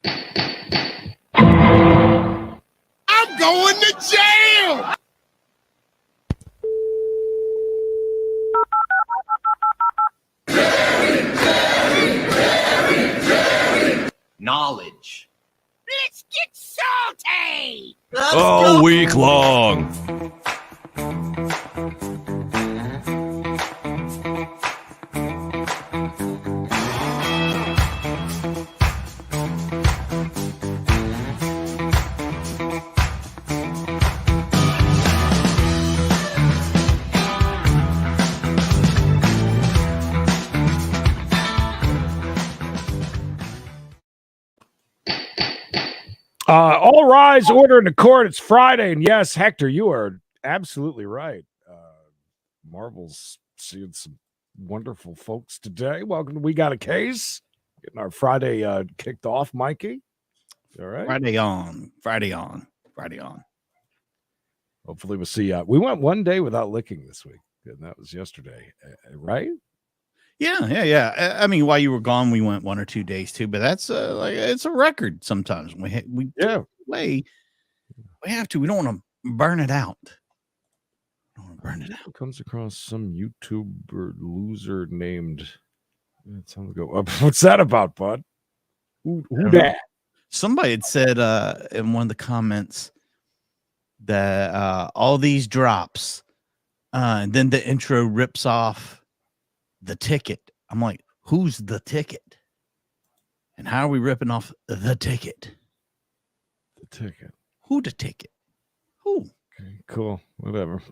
I'm going to jail! Knowledge. Let's get salty! All week long. All rise, order in the court. It's Friday, and yes, Hector, you are absolutely right. Marvel's seeing some wonderful folks today. Welcome to We Got a Case. Getting our Friday kicked off, Mikey. All right. Friday on. Hopefully we'll see. We went one day without licking this week, and that was yesterday, right? Yeah. I mean, while you were gone, we went 1 or 2 days too, but that's like it's a record. Sometimes we have to. We don't want to burn it out. Comes across some YouTuber loser named. What's that about, bud? Who that? Somebody had said in one of the comments that all these drops, and then the intro rips off the ticket. I'm like, who's the ticket? And how are we ripping off the ticket? The ticket. Who the ticket? Who? Okay, cool. Whatever.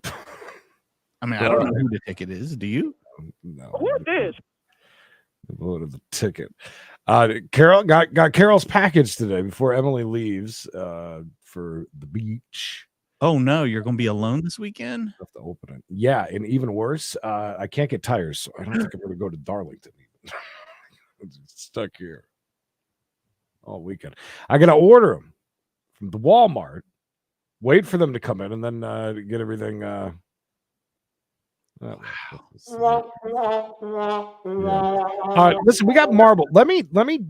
I mean, I don't know who the ticket is. Do you? No. Who's this? Of the ticket. Carol got Carol's package today before Emily leaves for the beach. Oh no, you're gonna be alone this weekend? Have to open it. Yeah, and even worse, I can't get tires, so I don't think I'm gonna go to Darlington even. I'm stuck here all weekend. I gotta order them from the Walmart, wait for them to come in, and then get everything Yeah. Listen, we got Marble. Let me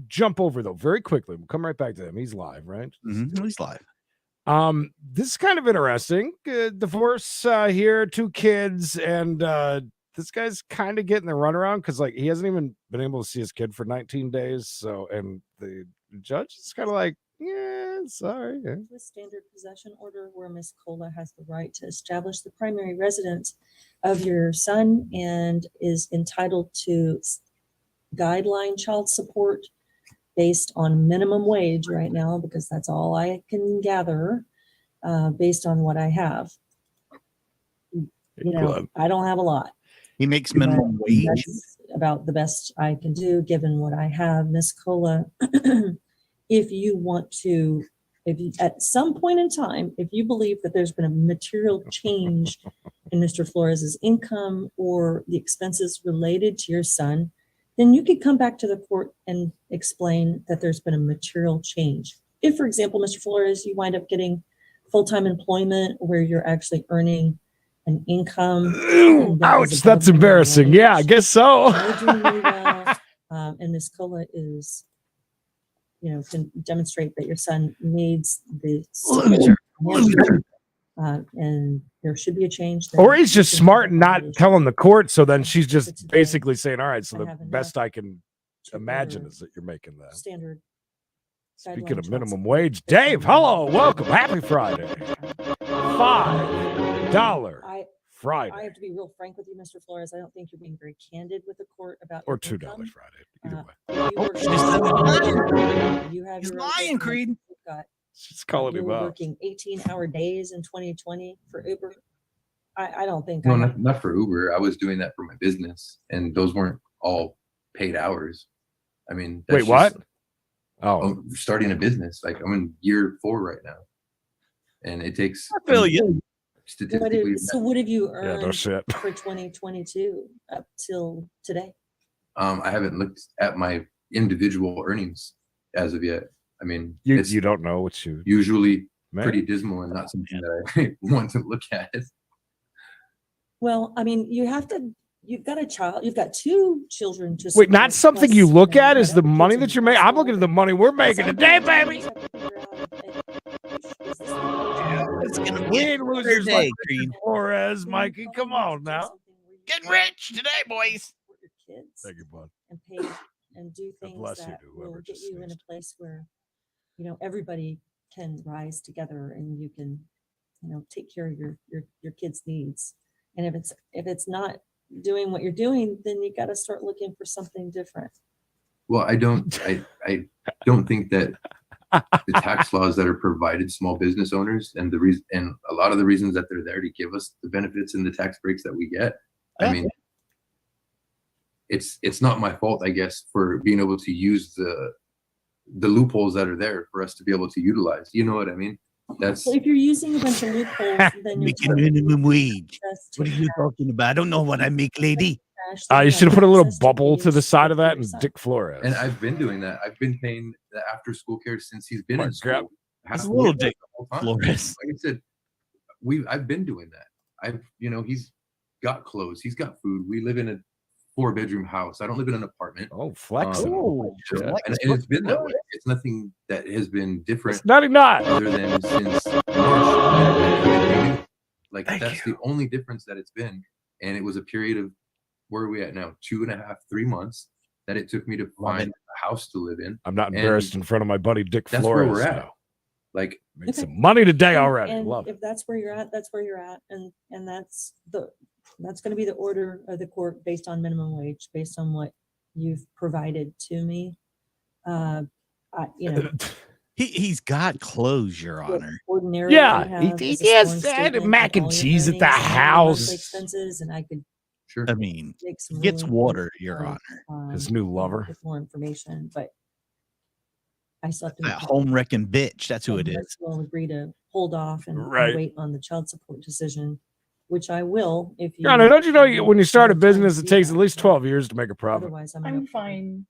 jump over though very quickly. We'll come right back to him. He's live, right? Mm-hmm. He's live. This is kind of interesting. Divorce here, 2 kids, and this guy's kind of getting the runaround because like he hasn't even been able to see his kid for 19 days. So, and the judge is kind of like, yeah, sorry. The standard possession order where Miss Cola has the right to establish the primary residence of your son and is entitled to guideline child support based on minimum wage right now, because that's all I can gather based on what I have. I don't have a lot. He makes minimum wage. That's about the best I can do given what I have. Miss Cola, if you want to, if you, at some point in time, if you believe that there's been a material change in Mr. Flores's income or the expenses related to your son, then you could come back to the court and explain that there's been a material change. If, for example, Mr. Flores, you wind up getting full-time employment where you're actually earning an income. Ouch, that's embarrassing. Yeah, I guess so. And Ms. Cola is, can demonstrate that your son needs the support. And there should be a change. Or he's just smart and not telling the court. So then she's just basically saying, all right, so the best I can imagine is that you're making that. Standard. Speaking of minimum wage, Dave, hello, welcome. Happy Friday. $5 Friday. I have to be real frank with you, Mr. Flores. I don't think you're being very candid with the court about or $2 Friday. Either way. He's lying, Creed. She's calling him out. Working 18-hour days in 2020 for Uber. I don't think. No, not for Uber. I was doing that for my business, and those weren't all paid hours. I mean, wait, what? I'm starting a business. Like I'm in year 4 right now, and it takes. I feel you. Statistically, so what have you earned no shit. for 2022 up till today? I haven't looked at my individual earnings as of yet. I mean, you don't know what you usually pretty dismal and not something that I want to look at. Well, I mean, you have to you've got a child, you've got 2 children to Wait, not support, something plus, you look know, at you've is got the other money kids in that you're making. I'm looking at the preschool. money we're making today, baby. Is this It's gonna We get ain't better losers day, like Creed. Flores, then you Mikey. probably Come need to on do now. something where you Getting can rich today, boys. support your kids Thank you, bud. and pay and do God things bless you that to whoever will get just you in a sneezed. place where, everybody can rise together and you can, take care of your kids' needs. And if it's not doing what you're doing, then you got to start looking for something different. Well, I don't think that the tax laws that are provided small business owners and the reason and a lot of the reasons that they're there to give us the benefits and the tax breaks that we get. I mean, it's not my fault, I guess, for being able to use the loopholes that are there for us to be able to utilize. You know what I mean? That's So if you're using a bunch of loopholes, then you're Making minimum wage. just What are to you have talking about? I don't know what I make, lady. cash that You should have have put a little access bubble to the use side of for that your and son. Dick Flores. and I've been doing that. I've been paying the after school care since he's been My in God. school. That's a Half little the Dick whole time. Flores. Like I said, I've been doing that. He's got clothes, he's got food. We live in a 4-bedroom house. I don't live in an apartment. Oh, flexing. Oh, Yeah. And it's been that way. It's nothing that has been different It's not. other than since March when COVID hit. Like Thank that's you. the only difference that it's been. And it was a period of where are we at now? 2.5, 3 months that it took me to find a house to live in. I'm not embarrassed in front of my buddy Dick That's Flores where we're at. now. Like Made some money today already. And Love it. if that's where you're at, that's where you're at. And that's going to be the order of the court based on minimum wage, based on what you've provided to me. He's got clothes, Your what Honor. ordinarily Yeah, you he have is a has sworn that statement mac of and all your cheese at the earnings and all your monthly house. expenses, and I could sure. I mean, make some gets really water, Your good, Honor. His new lover. with more information, but I still have to That home wrecking bitch. That's who it is. will agree to hold off and Right. wait on the child support decision, which I will if you. Your Honor, don't you know when you start a have time to business, it do takes that, at least but 12 years to make a profit? Otherwise, I'm fine.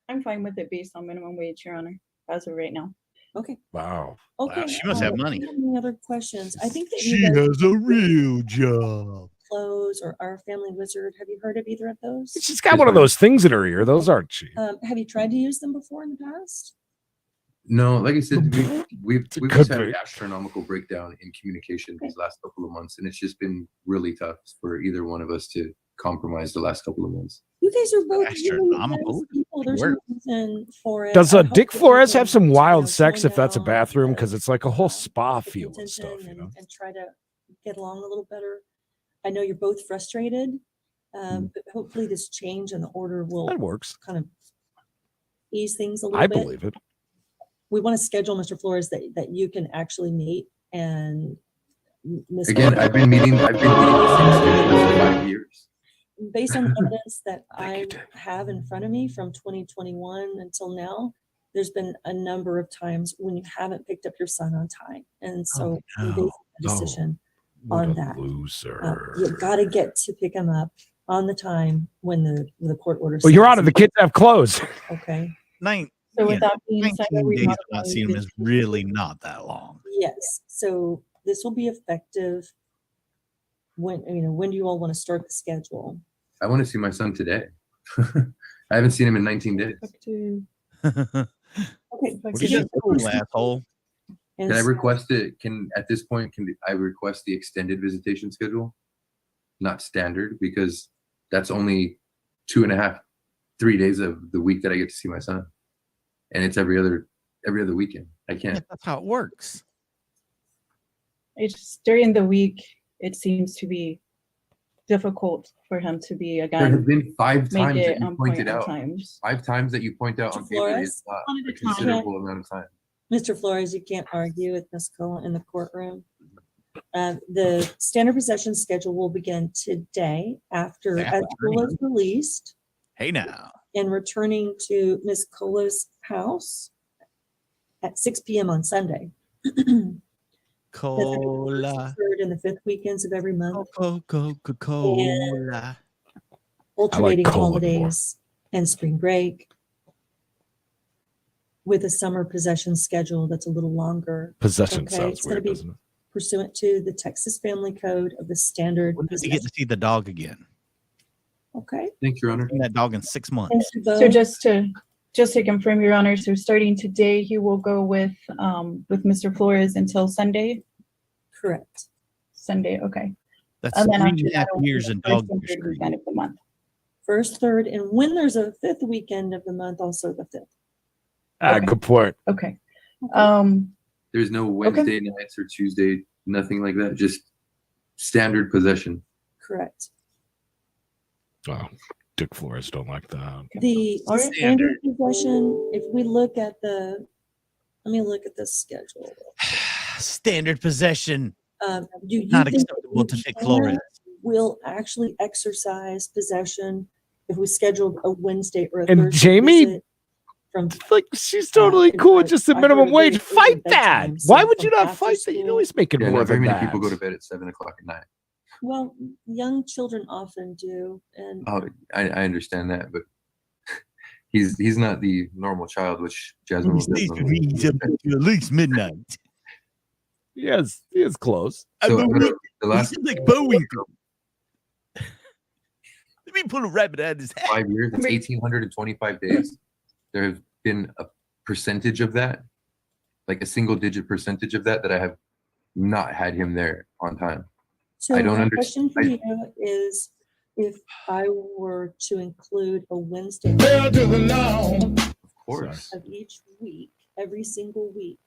I'm fine with it based on minimum wage, Your Honor, as of right now. Okay. Wow. Okay. she must have money. Any other questions? I think that She you guys has a real job. close or Our Family Wizard. Have you heard of either of those? She's got one of those things in her ear. Those aren't cheap. Have you tried to use them before in the past? No, like I said, we've Could just had be. an astronomical breakdown in communication these last couple of months, and it's just been really tough for either one of us to compromise the last couple of months. You guys are both Astronomical. really nice people. There's Where? no reason for it. Does I hope Dick that you Flores can, have some wild tone sex if that's a down bathroom? the, Because it's like a whole spa the feel and stuff, contention and try to get along a little better. I know you're both frustrated, but hopefully this change in the order will That works. kind of ease things a little I bit. believe it. We want to schedule, Mr. Flores, that you can actually meet and Ms. Again, I've been meeting the same schedule for 5 years. based on the evidence that Thank you, I Dick. have in front of me from 2021 until now, there's been a number of times when you haven't picked up your son on time. And so we no. based a decision What on a that. loser. You got to get to pick him up on the time when the court order. Well, Your says- Honor, the kids have clothes. Okay. So Yeah, with that being said, 19 are we days not of not going seeing him to- is really not that long. Yes. So this will be effective when do you all want to start the schedule? I want to see my son today. I haven't seen him in 19 days. Up to- Okay. What so is then- Cool, asshole. and Can I so- request it? At this point, can I request the extended visitation schedule? Not standard, because that's only 2.5, 3 days of the week that I get to see my son. And it's every other weekend. I Yeah, can't. that's how it works. It's just during the week, it seems to be difficult for him to be There again have been 5 make times that it you on point pointed at out. times. 5 times that you point out on Mr. paper Flores? is not One at a a time. considerable amount of time. Mr. Flores, you can't argue with Ms. Cola in the courtroom. The standard possession schedule will begin today after After Cola is released Hey now. and returning to Ms. Cola's house at 6 p.m. on Sunday. Cola. Third and the fifth weekends of every month, Coca-Cola. alternating cola more. holidays and spring break, with a summer possession schedule that's a little longer. Possession Okay, sounds it's gonna weird, be- doesn't it? Pursuant to the Texas Family Code of the standard When did you get to see the dog again? Okay. Thanks, Your Honor. Seen that dog in 6 months. Thank you both. So just to confirm, Your Honor, so starting today, he will go with Mr. Flores until Sunday. Correct. Sunday, okay. That's And then 3.5 after that, years in first dog and third industry. weekend of the month. First, third, and when there's a fifth weekend of the month, also the fifth. Okay. Good point. Okay. There's no Wednesday nights or Tuesday, nothing like that. Just standard possession. Correct. Oh, Dick Flores don't like that. The All right. standard possession, if we look at let me look at the schedule. Standard possession. Do you Not think acceptable to we Dick Flores. will actually exercise possession if we scheduled a Wednesday or a And Thursday Jamie- visit from Like she's totally and cool with just the I minimum heard a wage. very Fight early that. bedtime, Why so would you from not after fight that? You know school- he's making Yeah, more not very than many that. people go to bed at 7 o'clock at night. Well, young children often do, and Oh, I understand that, but he's not the normal child, which Jasmine was definitely. at least midnight. Yes, he is close. So the last like Boeing. Let me pull a rabbit out of his hat. 5 years, it's 1,825 days. There have been a percentage of that, like a single-digit percentage of that I have not had him there on time. so I don't my understand. question for you is, if I were to include a Wednesday Of course. of each week, every single week,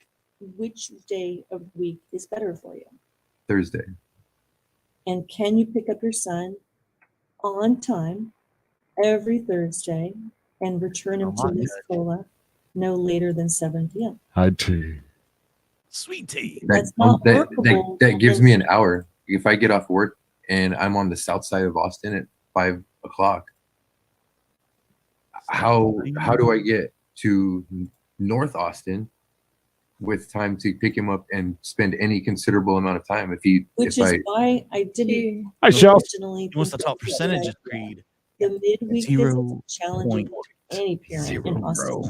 which day of the week is better for you? Thursday. And can you pick up your son on time every Thursday and return him to Miss Cola no later than 7 p.m.? Hi, T. Sweet tea. That's not workable. That gives me an hour. If I get off work and I'm on the south side of Austin at 5 o'clock, how do I get to North Austin with time to pick him up and spend any considerable amount of time? Which is why I didn't Hi, Shell. originally He wants to think talk that percentages, idea. Creed. The midweek Zero visits are challenging point to any parent in 0, Austin. bro.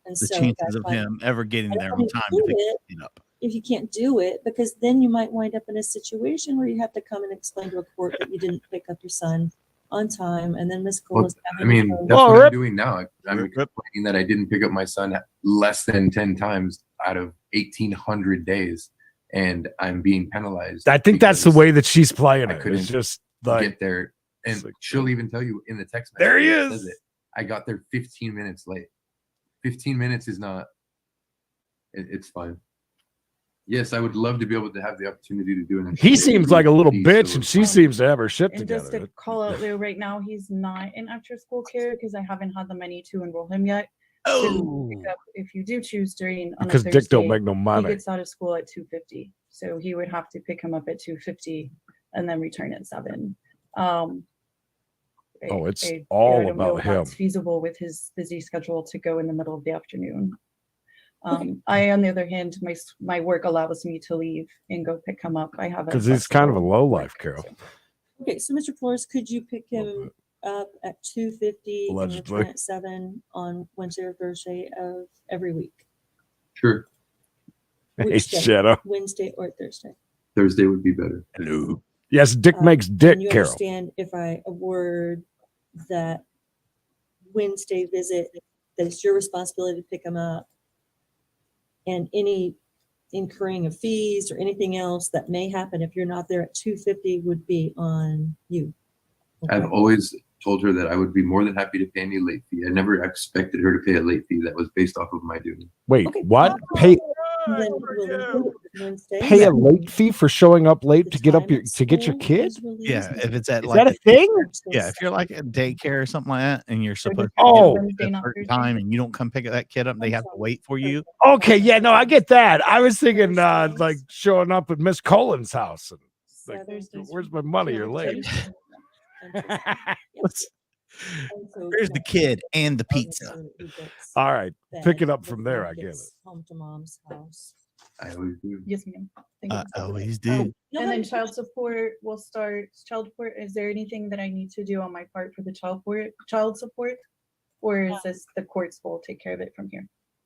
And The so chances that's of why him ever getting I there don't on time to include pick it it up. if you can't do it, because then you might wind up in a situation where you have to come and explain to a court that you didn't pick up your son on time, and then Miss Cola's I mean, having that's Well, what Rip- I'm doing now. I'm Rip. complaining that I didn't pick up my son less than 10 times out of 1,800 days, and I'm being penalized. I think that's the because way that she's playing I it. couldn't It's just like get there, and it's like- she'll even tell you in the text message. There he it is. says it. I got there 15 minutes late. 15 minutes is not. It's fine. Yes, I would love to be able to have the opportunity to do it. he seems like a little Be bitch, so- and she seems to have her shit And just together. to call out Lou, right now he's not in after school care because I haven't had the money to enroll him yet. Oh, Pick up if you do choose during on a because Dick don't Thursday, make no he money. gets out of school at 2:50, so he would have to pick him up at 2:50 and then return at 7. Oh, it's I all don't know about if that's him. feasible with his busy schedule to go in the middle of the afternoon. I, on the other hand, my work allows me to leave and go pick him up. I have Because he's kind of a flexible low work, life, Carol. so- Okay, so Mr. Flores, could you pick Little him up at 2:50 and Allegedly. return at 7 on Wednesday or Thursday of every week? Sure, Hey, Which day? Shadow. Wednesday or Thursday? Thursday would be better. Hello. Yes, Dick makes And Dick, you Carol. understand if I award that Wednesday visit, that it's your responsibility to pick him up, and any incurring of fees or anything else that may happen if you're not there at 2:50 would be on you. I've Okay. always told her that I would be more than happy to pay any late fee. I never expected her to pay a late fee that was based off of my duty. Wait, Okay. what? Pay Then we'll include Wednesday. pay a late fee for showing up late The to get up time your at to get your school kid? is released. Yeah, if it's at Is like that a thing? yeah, if you're like at daycare or something like that, and you're supposed to Oh. get Wednesday, at a not certain Thursday? time, and you don't come pick that kid up, they have to wait for you. Okay, yeah, no, I get that. I was thinking like showing up at Miss Colin's house and like, Thursdays where's my money? You're late. Let's- There's the kid and the pizza. All right, pick it up from there. I get it. Home to mom's house. I always do. Yes, ma'am. Thank you. I always do. And then child support will start. Child support. Is there anything that I need to do on my part for the child support, or is this the courts will take care of it from here?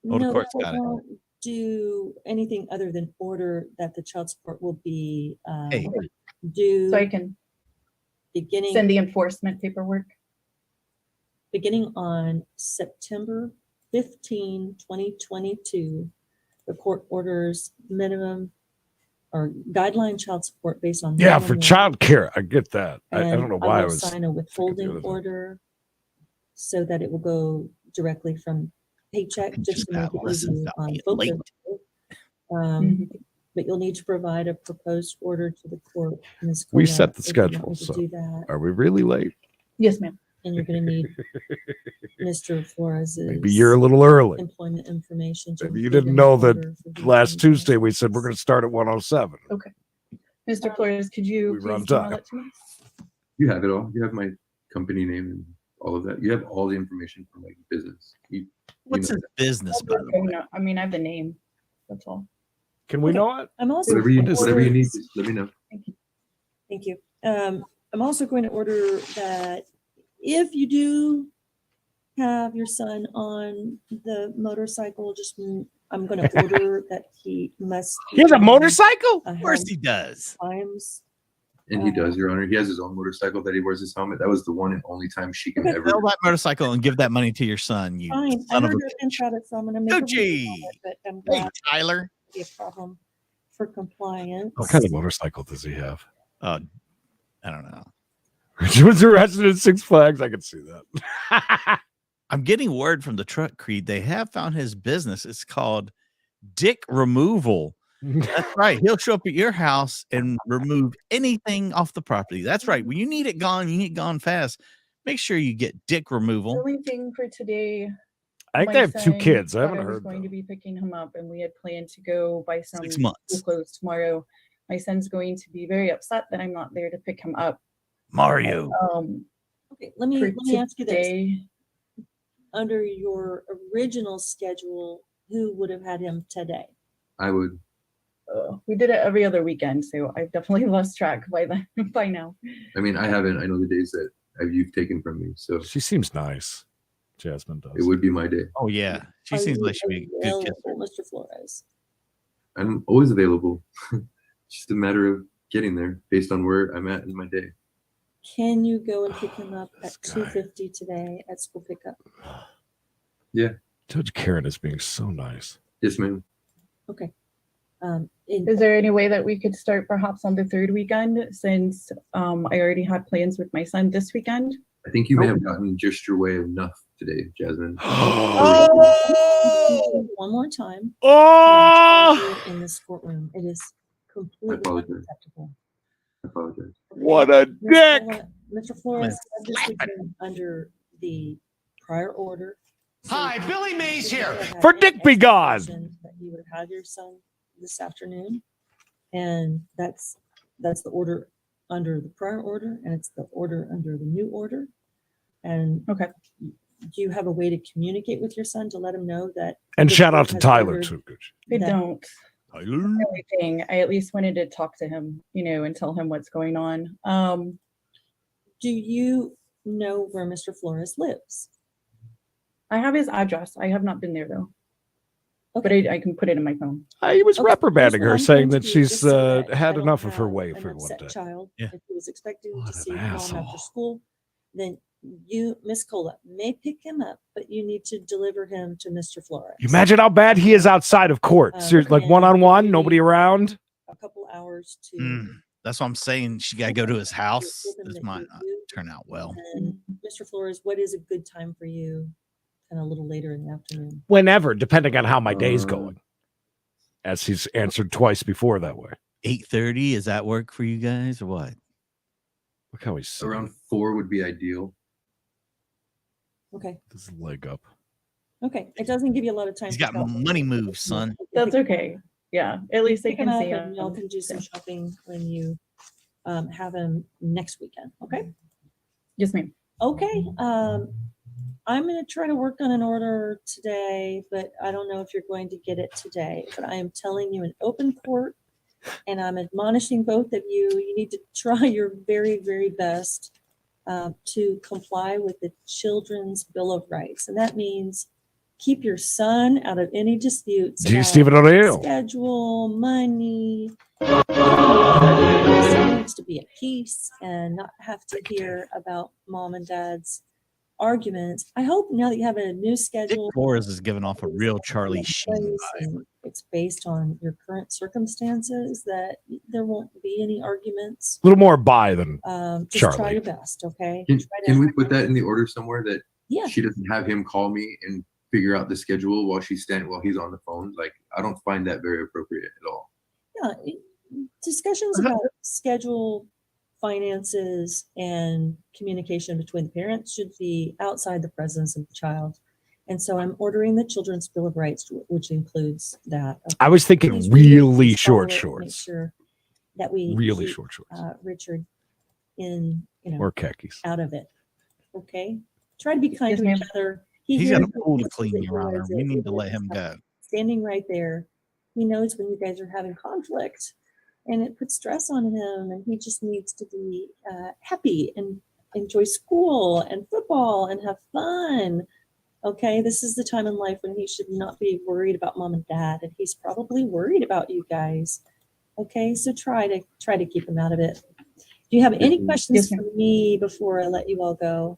Oh, the No, court's I got it. won't do anything other than order that the child support will be Hey. due So I can beginning. send the enforcement paperwork. beginning on September 15, 2022, the court orders minimum or guideline child support based on Yeah, minimum for wage. child care. I get that. I And don't know why I will was. sign a other withholding thing. order so that it will go directly from paycheck And just to make it listen easy about on being both late. of you. But you'll need to provide a proposed order to the court. Ms. We Cola, set the if you want schedule, me to so- do that, Are we really late? Yes, ma'am. and you're going to need Mr. Flores's Maybe you're a little early. employment information. to Maybe you include didn't in the know that order for the Last employment Tuesday we said we're going to start at 107. Mr. Flores, could you We run please email time. that to me? You have it all. You have my company name and all of that. You have all the information from my business. What's know his business, by the Okay, way? no, I mean, I have the name. That's all. Can we Okay. know it? I'm also Whatever you going to whatever you order- need, just let me know. Thank you. I'm also going to order that if you do have your son on the motorcycle, I'm going to order that he must. He has a be motorcycle? a Of course helmet he does. times. And he does, Your Honor. He has his own motorcycle that he wears his helmet. That was the one and only time she can Okay. ever. Sell that motorcycle and give that money to your son, you Fine. I son of heard a your pinch at it, so I'm going to make a Gucci. review on it, but I'm Hey, glad it Tyler. won't be a problem for compliance. What kind of motorcycle does he have? I don't know. He was arrested at Six Flags. I can see that. I'm getting word from the truck creed. They have found his business. It's called Dick Removal. That's right. He'll show up at your house and remove anything off the property. That's right. When you need it gone, you need it gone fast. Make sure you get dick The removal. only thing for today, I think my they have two son kids. I thought haven't was heard going to them. be picking him up, and we had planned to go buy some 6 school months. clothes tomorrow. My son's going to be very upset that I'm not there to pick him up. Mario. Okay, For let me ask you this. today, Under your original schedule, who would have had him today? I would. we did it every other weekend, so I've definitely lost track by now. I mean, I haven't. I know the days that you've taken from me. So She seems nice. Jasmine does. it would be my day. Oh, yeah. She Are seems you like she'd be a good available, kisser. Mr. Flores? I'm always available. It's just a matter of getting there based on where I'm at in my day. Can you go and pick him up This at guy. 2:50 today at school pickup? Judge Karen is being so nice. Yes, ma'am. Okay. Is there any way that we could start perhaps on the third weekend, since I already had plans with my son this weekend? I think you may have gotten just your way enough today, Jasmine. One more time. Oh, In this courtroom, it is I completely apologize. unacceptable. I apologize. what a dick. Mr. Flores, had this weekend under the prior order. so Hi, Billy Mays here. you would have For had Dick Be God. expectation that you would have your son this afternoon, and that's the order under the prior order, and it's the order under the new order. And Okay. do you have a way to communicate with your son to let him know that? And the shout court out to has Tyler, ordered too. Gooch. I that- don't. Tyler. Everything. I at least wanted to talk to him, and tell him what's going on. Do you know where Mr. Flores lives? I have his address. I have not been there though, but I can put it in my phone. He was Okay, reprimanding here's her, what I'm saying going that to do, she's just so that I had don't enough of her have way an for one upset day. child. Yeah. If he was expecting What to an see mom asshole. after school, then you, Miss Cola, may pick him up, but you need to deliver him to Mr. Flores. You imagine how bad he is outside of court. Seriously, like and one-on-one, nobody maybe around. A couple hours to. That's what I'm saying. She got to go to his house. give him This the might not review. turn out well. And Mr. Flores, what is a good time for you? Kind of a little later in the afternoon. Whenever, depending on how my day's Uh, going. As he's answered twice before that way. 8:30. Does that work for you guys or what? Look how he's Around 4 would be ideal. Okay. his leg up. Okay. It doesn't give you a lot of time. He's to got shop. money moves, son. That's okay. Yeah, at least they Pick him can up see and y'all him. can do some shopping when you have him next weekend. Okay. Yes, ma'am. Okay. I'm going to try to work on an order today, but I don't know if you're going to get it today. But I am telling you in open court, and I'm admonishing both of you, you need to try your very, very best to comply with the Children's Bill of Rights. And that means keep your son out of any disputes. Gee, about Stephen O'Neill. Schedule, money. Son needs to be at peace and not have to hear about mom and dad's arguments. I hope now that you have a new Dick schedule. Flores is giving off a real Charlie Sheen place vibe. and it's based on your current circumstances that there won't be any arguments. A little more bi than Just try Charlie. your best, okay? Can, Try can we put that in the order somewhere that Yeah, she doesn't have him call me and figure out the schedule while he's on the phone? Like, I don't find that very appropriate at all. yeah. Discussions about schedule, finances, and communication between the parents should be outside the presence of the child. And so I'm ordering the Children's Bill of Rights, which includes that. Okay? I was thinking Please read it, really please follow short it, Make shorts. sure that we Really keep, short shorts. Richard in, Or khakis. out of it. Okay? Try to be kind Yes, to ma'am. each other. He He's got a hears it, pool he to sees clean, it, Your he Honor. knows We it, need to he let him knows go. standing right there. He knows when you guys are having conflict and it puts stress on him and he just needs to be happy and enjoy school and football and have fun. Okay, this is the time in life when he should not be worried about mom and dad, and he's probably worried about you guys. Okay, so try to keep him out of it. Do you have any questions Yes, for ma'am. me before I let you all go?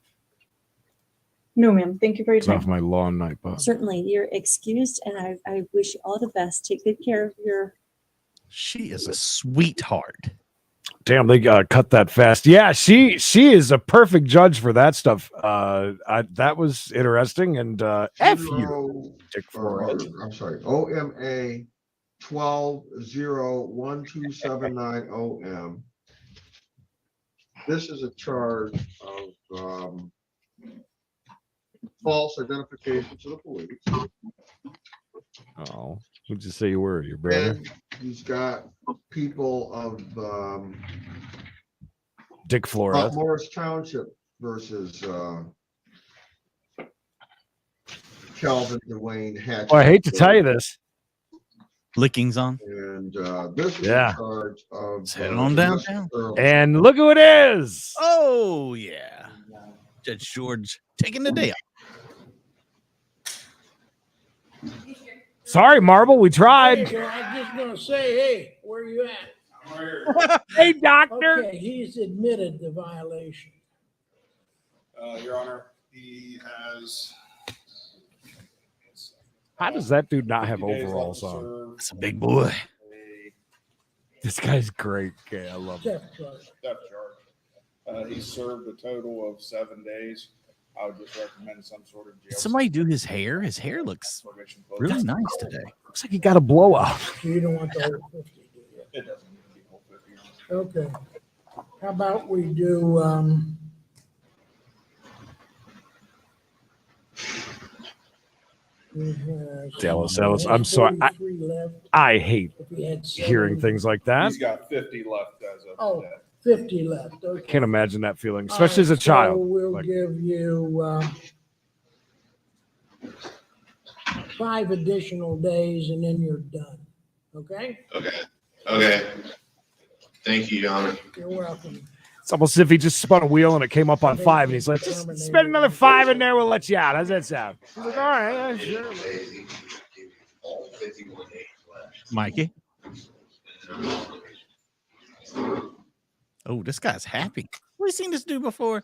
No, ma'am. Thank you for your It's off time. my lawn night, Bob. Certainly, you're excused, and I wish you all the best. Take good care of your. She is a sweetheart. Damn, they cut that fast. Yeah, she is a perfect judge for that stuff. That was interesting. And F you, Dick Flores. I'm sorry, OMA 12012790M. This is a charge of false identification to the police. Oh, who'd you say you were? Your brother? And he's got people of Dick Flores. Morris Township versus Calvin Dwayne Hatch. Well, I hate to tell you this. Lickings on. And this is Yeah. a charge of Let's head on downtown. And look who it is. Oh, yeah. Judge George taking the day off. Sorry, Marble, we tried. Hey, I'm just gonna say, hey, where you at? Hey, doctor. Okay, he's admitted the violation. Your Honor, he has. How does that dude not have 50 days overalls left to on? serve That's a big boy. This guy's great. Okay, I love it. Theft charge. Theft charge. He served a total of 7 days. I would just recommend some sort of jail. Did somebody do his hair? His hair looks probation really closure. nice today. Looks like he got a blowout. So you don't want the whole 50, do you? It doesn't need to be whole 50, Your Honor. Okay. How about we do, we have- Dallas, I'm sorry. 43 left. I hate If we had hearing 70. things like that. He's got 50 left as of Oh. today. 50 left, okay. Can't imagine that feeling, All especially as a right, so child. We'll Like- give you 5 additional days and then you're done, okay? Okay. Thank you, Your Honor. You're welcome. It's almost as if he just spun a wheel and it came up on 5, and he's like, just spend another 5 in there, we'll let you out. How's that sound? He's like, all right, yeah, sure. Mikey. Oh, this guy's happy. We've seen this dude before.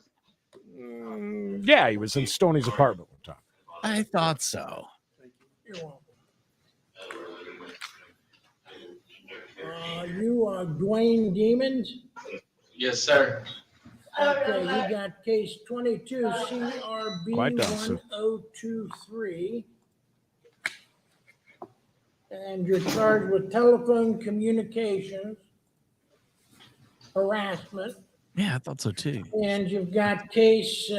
Yeah, he was in Stoney's apartment one time. I thought so. You're welcome. You are Dwayne Demons? Yes, sir. Okay, you got case 22 Quiet down, sir. CRB 1023. And you're charged with telephone communications, harassment, Yeah, I thought so too. and you've got case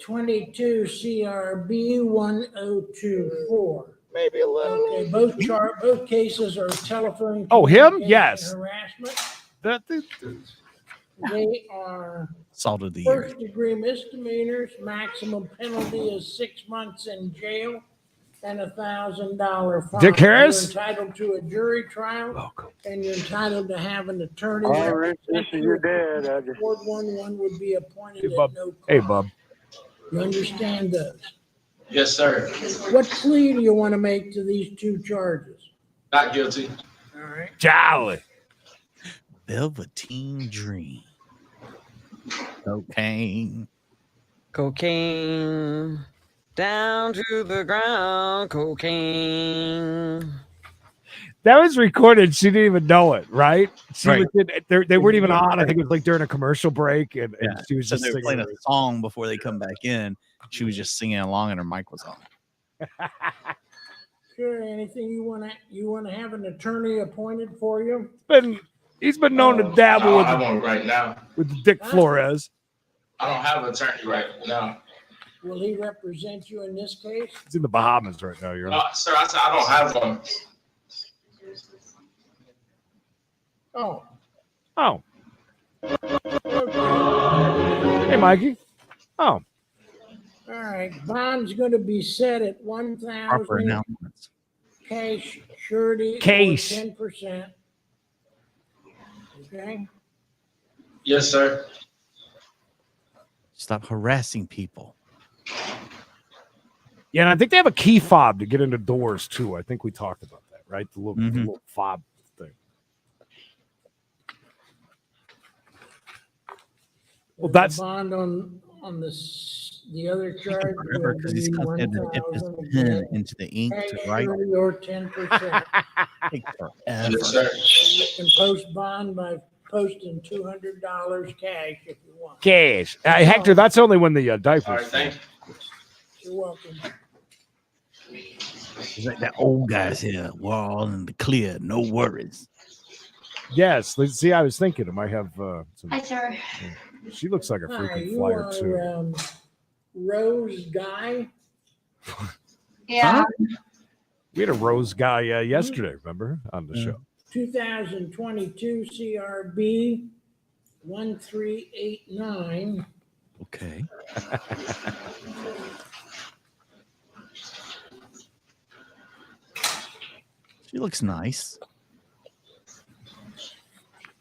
22 CRB 1024. Maybe a little. Okay, both cases are telephone. Oh, him? communication Yes. Harassment. That- They are Salt of the year. first degree misdemeanors. Maximum penalty is 6 months in jail and $1,000 fine. Dick Harris? You're entitled to a jury trial Welcome. and you're entitled to have an attorney. All right, this is your dad. I just Court 1 would be appointed Hey, at bub. no cost. Hey, bub. You understand those? Yes, sir. What plea do you want to make to these 2 charges? Not guilty. All right. Jolly. Velveteen Dream. Cocaine. Cocaine down to the ground. Cocaine. That was recorded. She didn't even know it, right? She Right. they weren't even on. I think it was like during a commercial break, and Yeah. she was So just they were singing. playing a song before they come back in. She was just singing along, and her mic was on. Sure, anything you wanna have an attorney appointed for you? He's been known to I dabble don't with have one right now. Dick Flores. I don't have an attorney right now. Will he represent you in this case? He's in the Bahamas right now. You're No, sir, I said I don't have one. Oh, Oh. Hey, Mikey. Oh. all right. Bond's gonna be set at Proper 1,000 announcements. cash, surety, or Cash. 10%. Okay. Yes, sir. Stop harassing people. Yeah, and I think they have a key fob to get into doors too. I think we talked about that, right? The little fob thing. Well, There's that's a bond on the other charge. Forever, because he's will be constantly dip his 1,000 pen again. into the ink Cash, to write. surety, or 10%. Take forever. Yes, sir. You can post bond by posting $200 cash if you want. cash. Hector, that's only when the diapers. All right, thank you. You're welcome. It's like that old guy's here. We're all in the clear. No worries. Yes. Let's see. I was thinking it might have. Some, Hi, sir. she looks like a Hi, freaking you flyer are too. Rose Guy. Yeah. We had a Rose guy yesterday. Remember on the show. 2022 CRB 1389. Okay. She looks nice.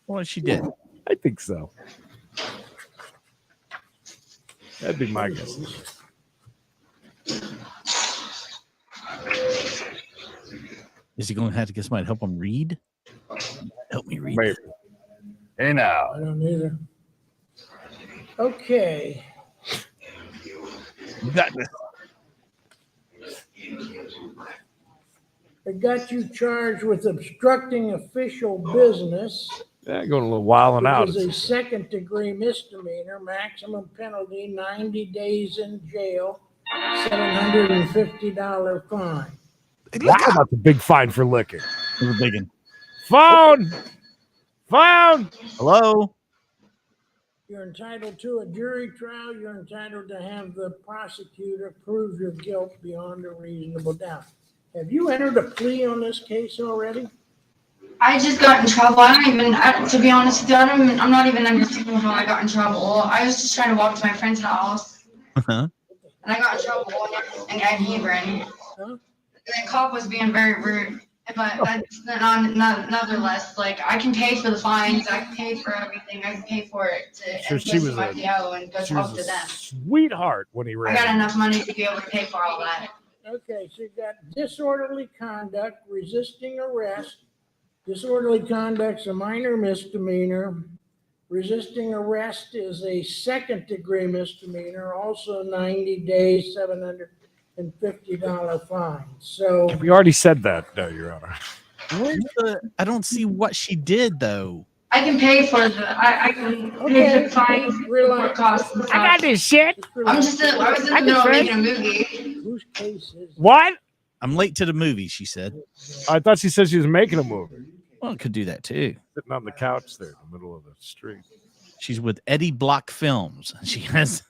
Well, she did. I think so. That'd be my guess. Is he going to have to get somebody to help him read? Help me read. Maybe. Hey now. I don't either. Okay. You got this. I got you charged with obstructing official business, Yeah, going a little wild and out. which is a second-degree misdemeanor, maximum penalty 90 days in jail, $750 fine. Wow, that's a big fine for licking. It was a big one. Phone. Phone. Hello. You're entitled to a jury trial. You're entitled to have the prosecutor prove your guilt beyond a reasonable doubt. Have you entered a plea on this case already? I just got in trouble. To be honest with you, I'm not even understanding how I got in trouble. I was just trying to walk to my friend's house, Uh-huh. and I got in trouble and got Hebron. Huh? The cop was being very rude. But that's nonetheless, like, I can pay for the fines. I can pay for everything. I can pay for it Sure, and she go was to my a- PO and go She talk was to a them. sweetheart when he I ran. got enough money to be able to pay for all that. Okay, so you got disorderly conduct, resisting arrest. Disorderly conduct's a minor misdemeanor. Resisting arrest is a second-degree misdemeanor, also 90 days, $750 fine. So We already said that, Your Honor. Where's the? I don't see what she did though. I can pay for I can pay the fines, court costs and stuff. this shit. I was in the middle of making a movie. whose case is? What? I'm late to the movie. She said. I thought she said she was making a movie. Well, it could do that too. Sitting on the couch there in the middle of the street. She's with Eddie Block Films. She has.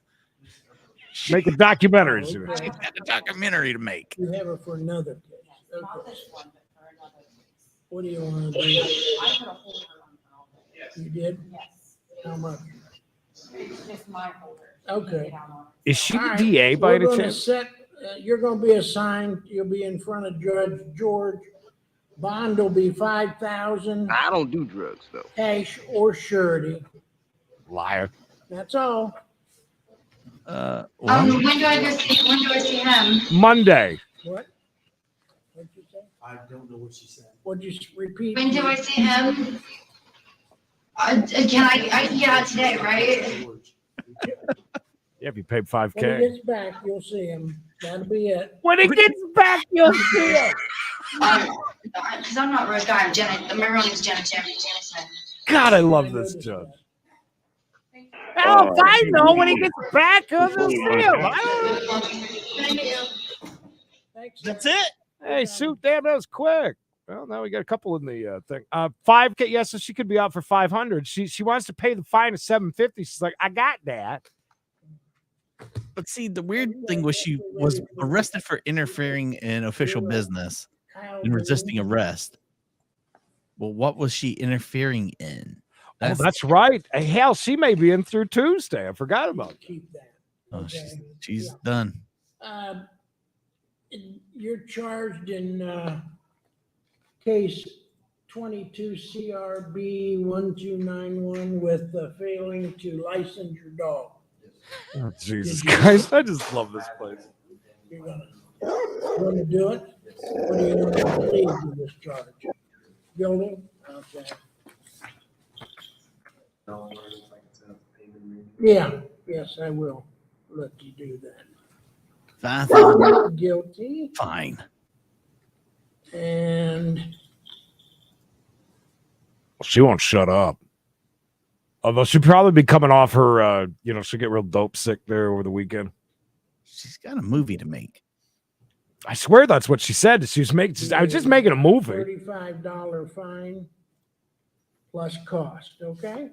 Making documentaries. She's got a documentary to make. You have her for another case. Okay. What do you want to do? You did? Yes. How much? Just my holder. Okay. Is she All the right, DA by we're any gonna chance? You're gonna be assigned, you'll be in front of Judge George. Bond will be 5,000, I don't do drugs though. cash or surety. Liar. That's all. Well, When do I see him? Monday. What? What'd you say? I don't know what she said. Would you repeat? When do I see him? Can I get out today, right? Yeah, if you paid When he $5K. gets back, you'll see him. That'll be it. When he gets back, you'll see him. Because I'm not Rose Guy, I'm Jenna. My real name's Jenna Smith. God, I love this judge. Oh, I know when he gets back, you'll see him. Thank you. Thanks. That's it. Hey, Suit, damn, that was quick. Well, now we got a couple in the thing. 5K, yes, so she could be out for 500. She wants to pay the fine of 750. She's like, I got that. But see, the weird thing was she was arrested for interfering in official business and resisting arrest. Well, what was she interfering in? Oh, that's right. Hey, hell, she may be in through Tuesday. I forgot about that. Keep that. Oh, she's done. You're charged in case 22 CRB 1291 with failing to license your dog. Oh, Jesus Christ. I just love this place. You're gonna do it? What do you want to plead to this charge? Guilty? Okay. Yeah, yes, I will let you do that. Fine. Guilty. Fine. And She won't shut up. Although she'll probably be coming off her, she'll get real dope sick there over the weekend. She's got a movie to make. I swear that's what she said. I was just making a movie. $35 fine plus cost, okay?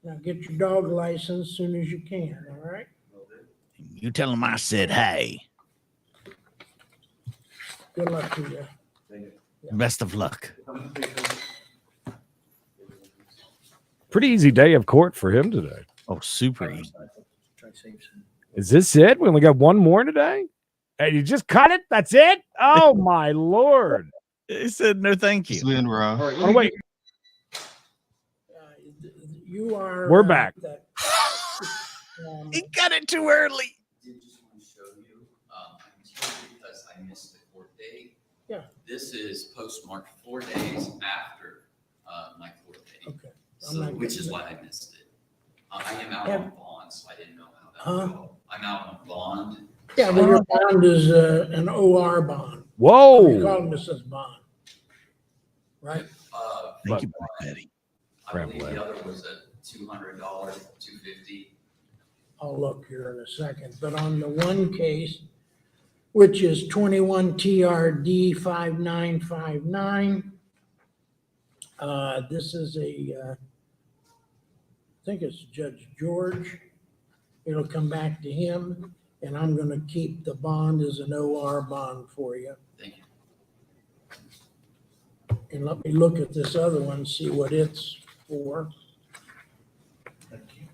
Now get your dog license as soon as you can, all right? You tell him I said hey. Good luck to you. Best of luck. Pretty easy day of court for him today. Oh, super easy. Is this it? We only got one more today? And you just cut it? That's it? Oh, my Lord. He said no thank you. Oh, wait. You are. We're back. He cut it too early. Did just want to show you, I'm here because I missed the court date. Yeah. This is postmarked 4 days after my court date. Okay. So, which is why I missed it. I am out on bond, so I didn't know how that would go. I'm out on bond. Yeah, but your bond is an OR bond. Whoa. Recognizance bond. Right? Thank you, Betty. I believe the other was a $200, $250. I'll look here in a second, but on the one case, which is 21 TRD 5959, this is I think it's Judge George. It'll come back to him, and I'm going to keep the bond as an OR bond for you. Thank you. And let me look at this other one, see what it's for. Okay.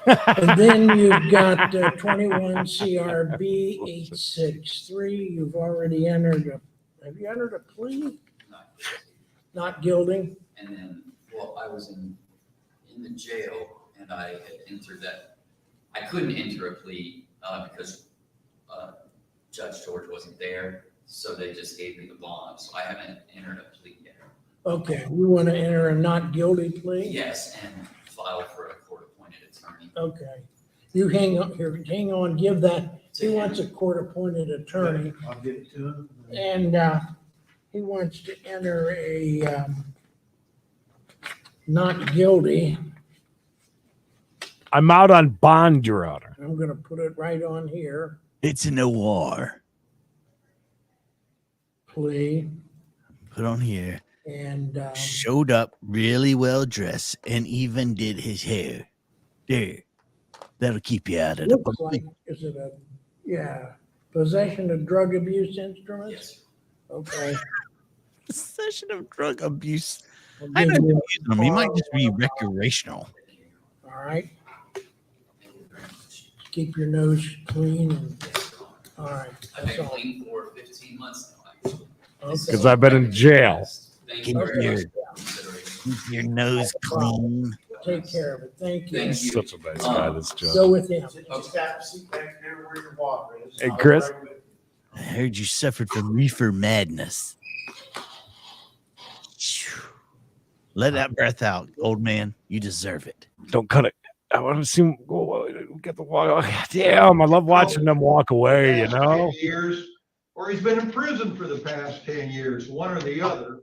And then you've got 21 CRB 863. You've already entered have you entered a plea? Not guilty. And then, well, I was in the jail and I had entered that. I couldn't enter a plea because Judge George wasn't there. So they just gave me the bond. So I haven't entered a plea yet. Okay, you want to enter a not guilty plea? Yes, and file for a court-appointed attorney. Okay. You hang on here, hang on, give that. He wants a court-appointed attorney. I'll give it to him. And he wants to enter a not guilty. I'm out on bond, Your Honor. I'm going to put it right on here. It's an OR. Plea. Put on here. And showed up really well dressed and even did his hair. There. That'll keep you out of the looks like, is it possession of drug abuse instruments? Yes. Okay. Possession of drug abuse. I'll I give don't you use them. He might just be recreational. All right. Keep your nose clean and all right. I've been clean for 15 months now, actually. Because I've been in jail. Thank Keep you for your your, consideration. keep your nose clean. Take care of it. Thank you. Thank you. Such a nice guy, this judge. Go with him. Just have to sit back there where your water is. Hey, Chris. I heard you suffered from reefer madness. Let that breath out, old man. You deserve it. Don't cut it. I want to see him go. Get the walk. Damn, I love watching them walk away. You Past know. 10 years, or he's been in prison for the past 10 years, one or the other.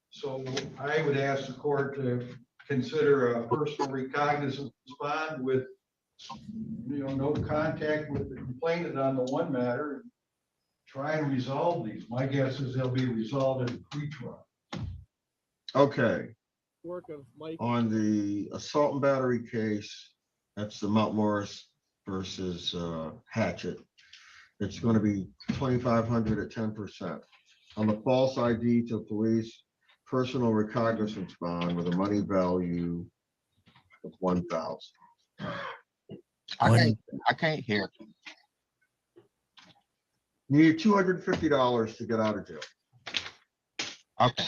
So I would ask the court to consider a personal recognizance bond with, no contact with the complainant on the one matter, and try and resolve these. My guess is they'll be resolved in pre-trial. Okay. On the assault and battery case, that's the Mount Morris versus Hatchet. It's going to be $2,500 at 10%. On the false ID to police, personal recognizance bond with a money value of $1,000. I can't hear. You need $250 to get out of jail. Okay.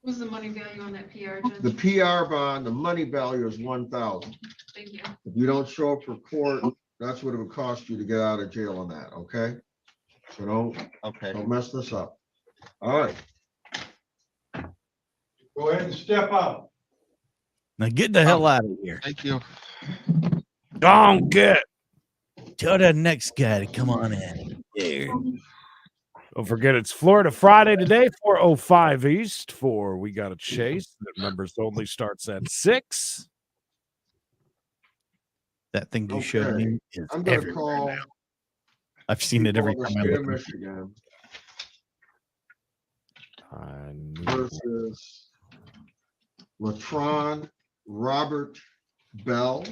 What's the money value on that PR, Judge? The PR bond, the money value is $1,000. Thank you. If you don't show up for court, that's what it would cost you to get out of jail on that, okay? So don't mess this up. All right. Go ahead and step out. Now get the hell out of here. Thank you. Don't get. Tell that next guy to come on in. There. Don't forget, it's Florida Friday today, 4:05 East. For We Got a Chase. That members only starts at 6. That thing you showed me is I'm going to everywhere call. now. I've seen it every time I look. Michigan And versus Latron Robert Bell.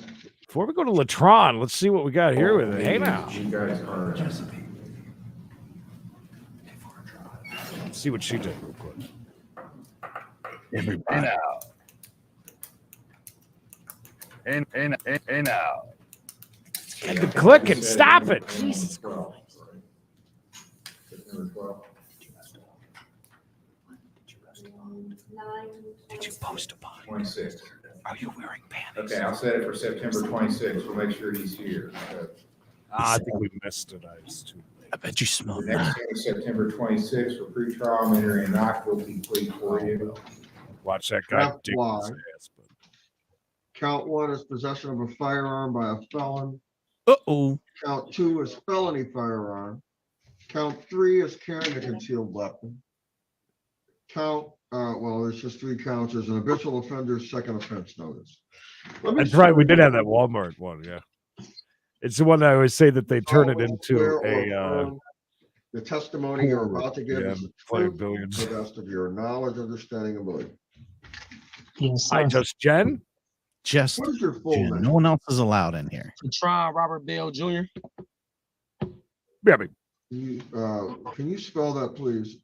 before we go to Latron, let's see what we got here with it. Hey now. You guys are. Let's see what she did real quick. Everybody. And out. And the clicking, stop it. Jesus Christ. Did you post a bond? 26. Are you wearing panties? Okay, I'll set it for September 26th. We'll make sure he's here. I think we missed it. I was too late. I bet you smell The next that. thing is September 26th for pretrial. I'm entering a not guilty plea for you. Watch that guy That's dig why. his ass, but Count 1 is possession of a firearm by a felon. Uh-oh. Count 2 is felony firearm. Count 3 is carrying a concealed weapon. There's just 3 counts. There's an habitual offender's second offense notice. that's right. We did have that Walmart one. Yeah. It's the one that I always say that they turn it into the testimony you're about to give yeah, is the playing truth billiards. to the best of your knowledge, understanding, and belief. Yes, Hi, just Jen. Just What is your full Jen. name? No one else is allowed in here. Tron Robert Bell Jr. Yeah, but Can you spell that, please?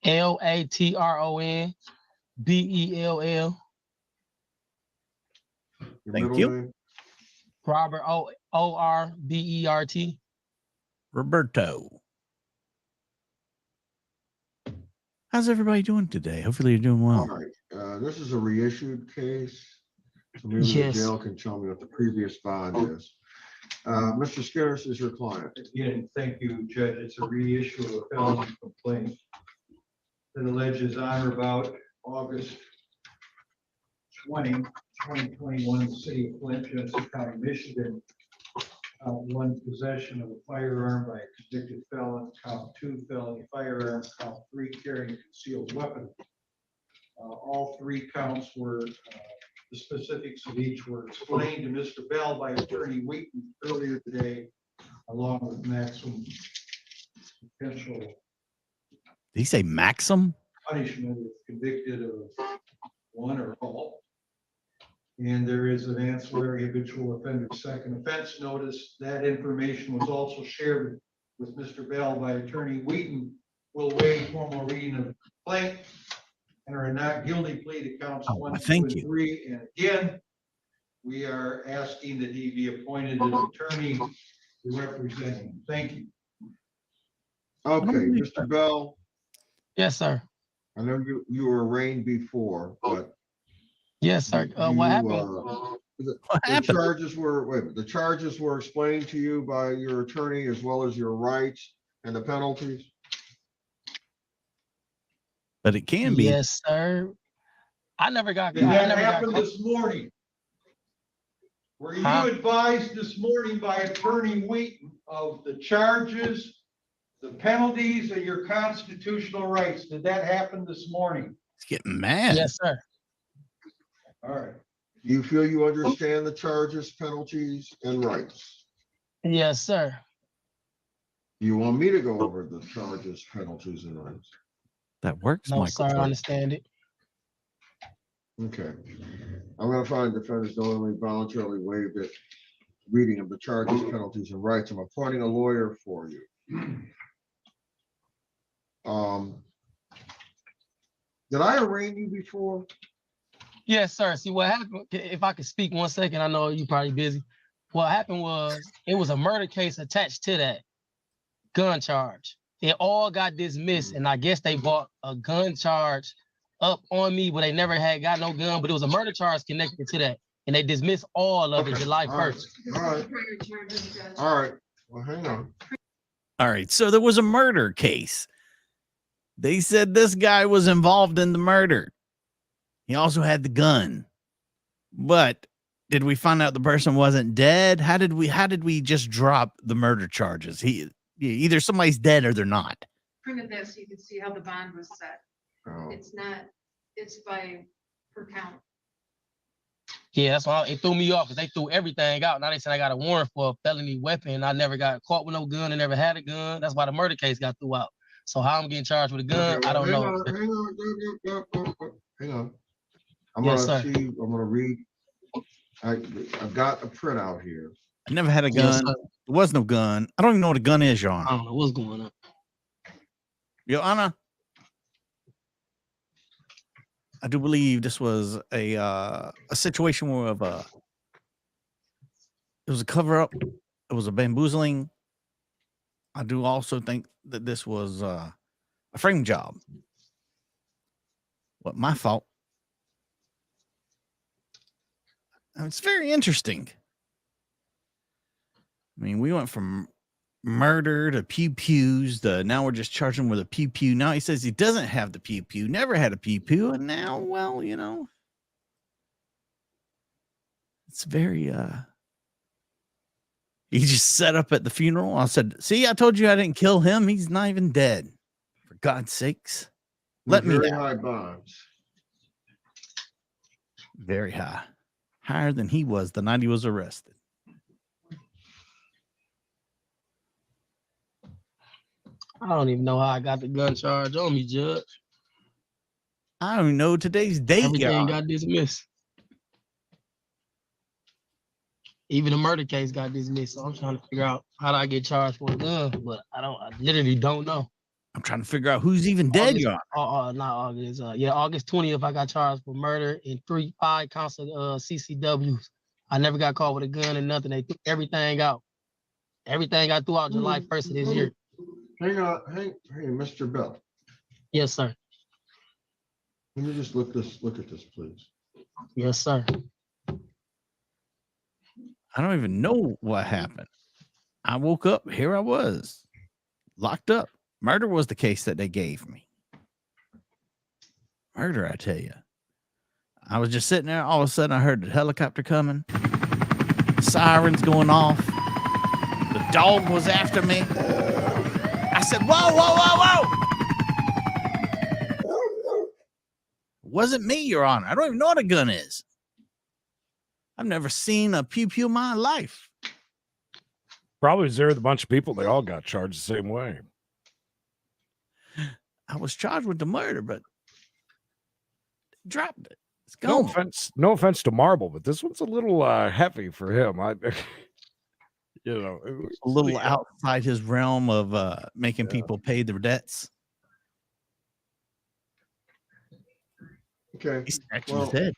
LATRON BELL. Your Thank middle you. name? Robert ORBERT. Roberto. How's everybody doing today? Hopefully you're doing All well. right. This is a reissued case. So maybe Yes. the jail can tell me what the previous bond is. Mr. Scaris is your client. Again, thank you, Judge. It's a reissue of a felony complaint that alleges on or about August 20, 2021, the city of Flint, Johnson County, Michigan. Count 1, possession of a firearm by a convicted felon. Count 2, felony firearm. Count 3, carrying a concealed weapon. All 3 counts were, the specifics of each were explained to Mr. Bell by Attorney Wheaton earlier today, along with maximum potential Did he say Maxim? punishment if convicted of one or all. And there is an ancillary habitual offender second offense notice. That information was also shared with Mr. Bell by Attorney Wheaton. Will waive formal reading of the complaint. Enter a not guilty plea to counts 1, 2, thank and you. 3. And again, we are asking that he be appointed an attorney to represent him. Thank you. Okay, Mr. Bell, Yes, sir. I know you were arraigned before, but Yes, sir. What happened? the charges were, the charges were explained to you by your attorney as well as your rights and the penalties? but it can be. Yes, sir. I never got. Did I that never happen got. this morning? Were you Huh? advised this morning by Attorney Wheaton of the charges, the penalties, and your constitutional rights? Did that happen this morning? It's getting mad. Yes, sir. All right. You feel you understand the charges, penalties, and rights? Yes, sir. You want me to go over the charges, penalties, and rights? That works, No, Michael. sir. I understand it. Okay. I'm gonna find defendants knowingly voluntarily waived it. Reading of the charges, penalties, and rights. I'm appointing a lawyer for you. Did I arraign you before? Yes, sir. See what happened? If I could speak 1 second, I know you're probably busy. What happened was it was a murder case attached to that gun charge. It all got dismissed, and I guess they brought a gun charge up on me, but they never had got no gun. But it was a murder charge connected to that, and they dismissed all of it July 1st. All right. All right. Well, hang on. All right. So there was a murder case. They said this guy was involved in the murder. He also had the gun. But did we find out the person wasn't dead? How did we just drop the murder charges? Either somebody's dead or they're not. Printed this, so you can see how the bond was set. Oh. It's by per count. Yeah, that's why it threw me off because they threw everything out. Now they said I got a warrant for a felony weapon. I never got caught with no gun and never had a gun. That's why the murder case got threw out. So how I'm getting charged with a gun, Okay, I don't know. Hang on. I'm Yes, gonna sir. see. I'm gonna read. I've got a printout here. I never had a gun. Yes, sir. There was no gun. I don't even know what a gun is, Your Honor. I don't know what's going on. Your Honor, I do believe this was a situation where it was a cover up. It was a bamboozling. I do also think that this was a frame job. What my fault? It's very interesting. I mean, we went from murder to pew-pews to now we're just charging him with a pew-pew. Now he says he doesn't have the pew-pew, never had a pew-pew, and now, well, you know, it's very he just set up at the funeral. I said, see, I told you I didn't kill him. He's not even dead. For God's sakes. Let me Very down. high bonds. Very high. Higher than he was the night he was arrested. I don't even know how I got the gun charge on me, Judge. I don't even know today's date. Everything got dismissed. Even the murder case got dismissed. So I'm trying to figure out how do I get charged for a gun, but I literally don't know. I'm trying to figure out who's even dead. Not August. August 20th, I got charged for murder and 5 counts of CCWs. I never got caught with a gun and nothing. They threw everything out. Everything I threw out July 1st of this year. Hang on. Hey, Mr. Bell. Yes, sir. Let me just look at this, please. Yes, sir. I don't even know what happened. I woke up, here I was, locked up. Murder was the case that they gave me. Murder, I tell you. I was just sitting there, all of a sudden I heard the helicopter coming, sirens going off. The dog was after me. I said, whoa, whoa, whoa, whoa. It wasn't me, Your Honor. I don't even know what a gun is. I've never seen a pew-pew in my life. Probably there with a bunch of people. They all got charged the same way. I was charged with the murder, but dropped it. It's No gone. no offense to Marble, but this one's a little heavy for him. You know, A little outside his realm of making people pay their debts. Okay. He's scratching his head.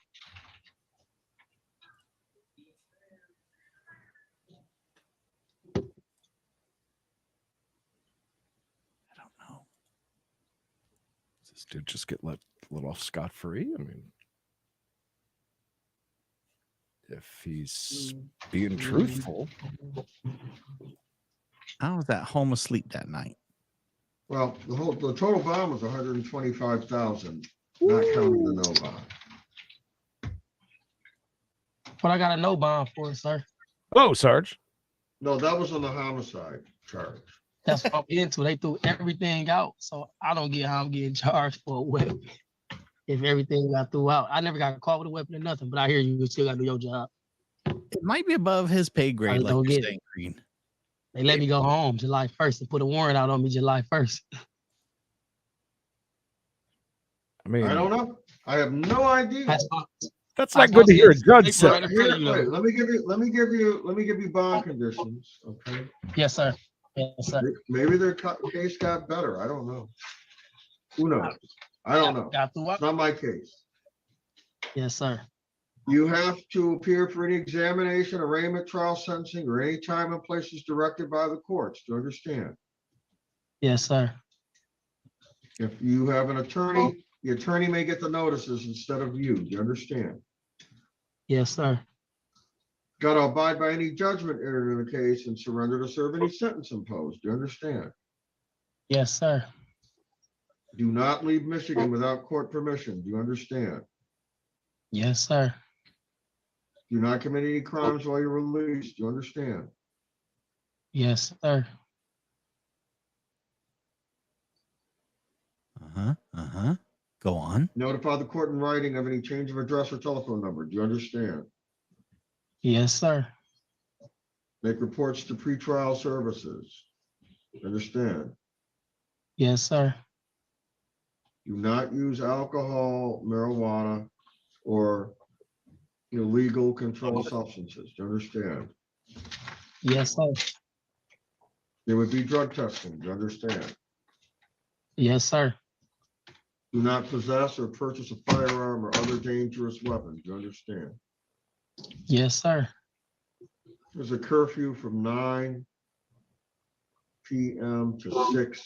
Does this dude just get let off scot-free? I mean, if he's being truthful. I was at home asleep that night. Well, the total bond was 125,000, not counting the no bond. What I got a no bond for, sir. Hello, Sarge. No, that was on the homicide charge. That's what I'm into. They threw everything out, so I don't get how I'm getting charged for a weapon. If everything got threw out, I never got caught with a weapon or nothing. But I hear you still got to do your job. It might be above his pay grade, like don't you're get saying, Green. They let me go home July 1st and put a warrant out on me July 1st. I mean, I don't know. I have no idea. That's not good to hear a judge say. Wait, let me give you bond conditions, okay? Yes, sir. Yes, sir. Maybe their case got better. I don't know. Who knows? I don't know. It's not my case. Yes, sir. You have to appear for any examination, arraignment, trial, sentencing, or any time and places directed by the courts. Do you understand? Yes, sir. If you have an attorney, the attorney may get the notices instead of you. Do you understand? Yes, sir. Got to abide by any judgment entered in the case and surrender to serve any sentence imposed. Do you understand? Yes, sir. Do not leave Michigan without court permission. Do you understand? Yes, sir. Do not commit any crimes while you're released. Do you understand? Yes, sir. Go on. Notify the court in writing of any change of address or telephone number. Do you understand? Yes, sir. Make reports to pretrial services. Understand? Yes, sir. Do not use alcohol, marijuana, or illegal controlled substances. Do you understand? Yes, sir. There would be drug testing. Do you understand? Yes, sir. Do not possess or purchase a firearm or other dangerous weapon. Do you understand? Yes, sir. There's a curfew from 9 p.m. to 6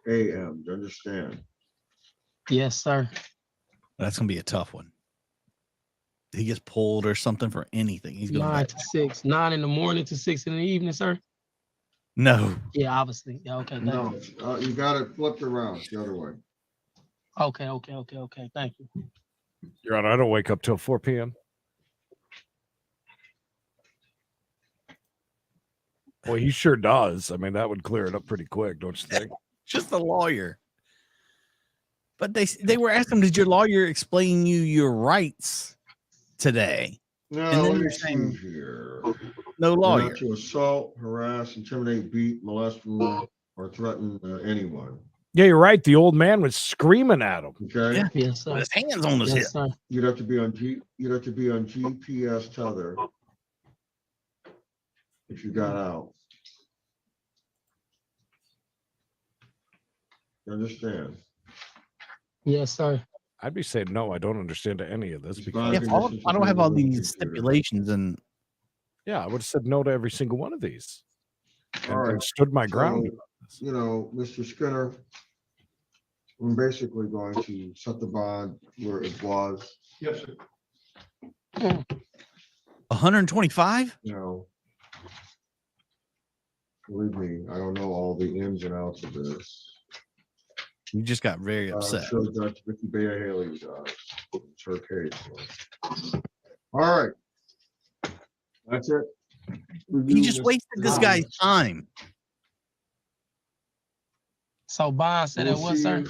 a.m. Do you understand? Yes, sir. That's gonna be a tough one. He gets pulled or something for anything. He's going 9 back. to 6, 9 in the morning to 6 in the evening, sir. No. Yeah, obviously. Yeah, okay. Thank No, you. you got it flipped around the other way. Okay. Thank you. Your Honor, I don't wake up till 4 p.m. Well, he sure does. I mean, that would clear it up pretty quick, don't you think? Just a lawyer. But they were asking, did your lawyer explain you your rights today? No, And then let me you're see saying here. no You're lawyer. not to assault, harass, intimidate, beat, molest, wound, or threaten anyone. Yeah, you're right. The old man was screaming at him. Okay. Yeah. Yes, sir. With his hands on his hip. Yes, sir. You'd have to be on GPS tether if you got out. You understand? Yes, sir. I'd be saying no. I don't understand any of this because Yeah, I don't have all these stipulations and yeah, I would have said no to every single one of these All right. and stood my ground. So, Mr. Skinner, I'm basically going to set the bond where it was. Yes, sir. 125? Believe me, I don't know all the ins and outs of this. You just got very upset. I'm sure Judge Vicky Bailey, it's her case. So. All right. That's it. He just wasted this guy's time. So bond said it was, sir.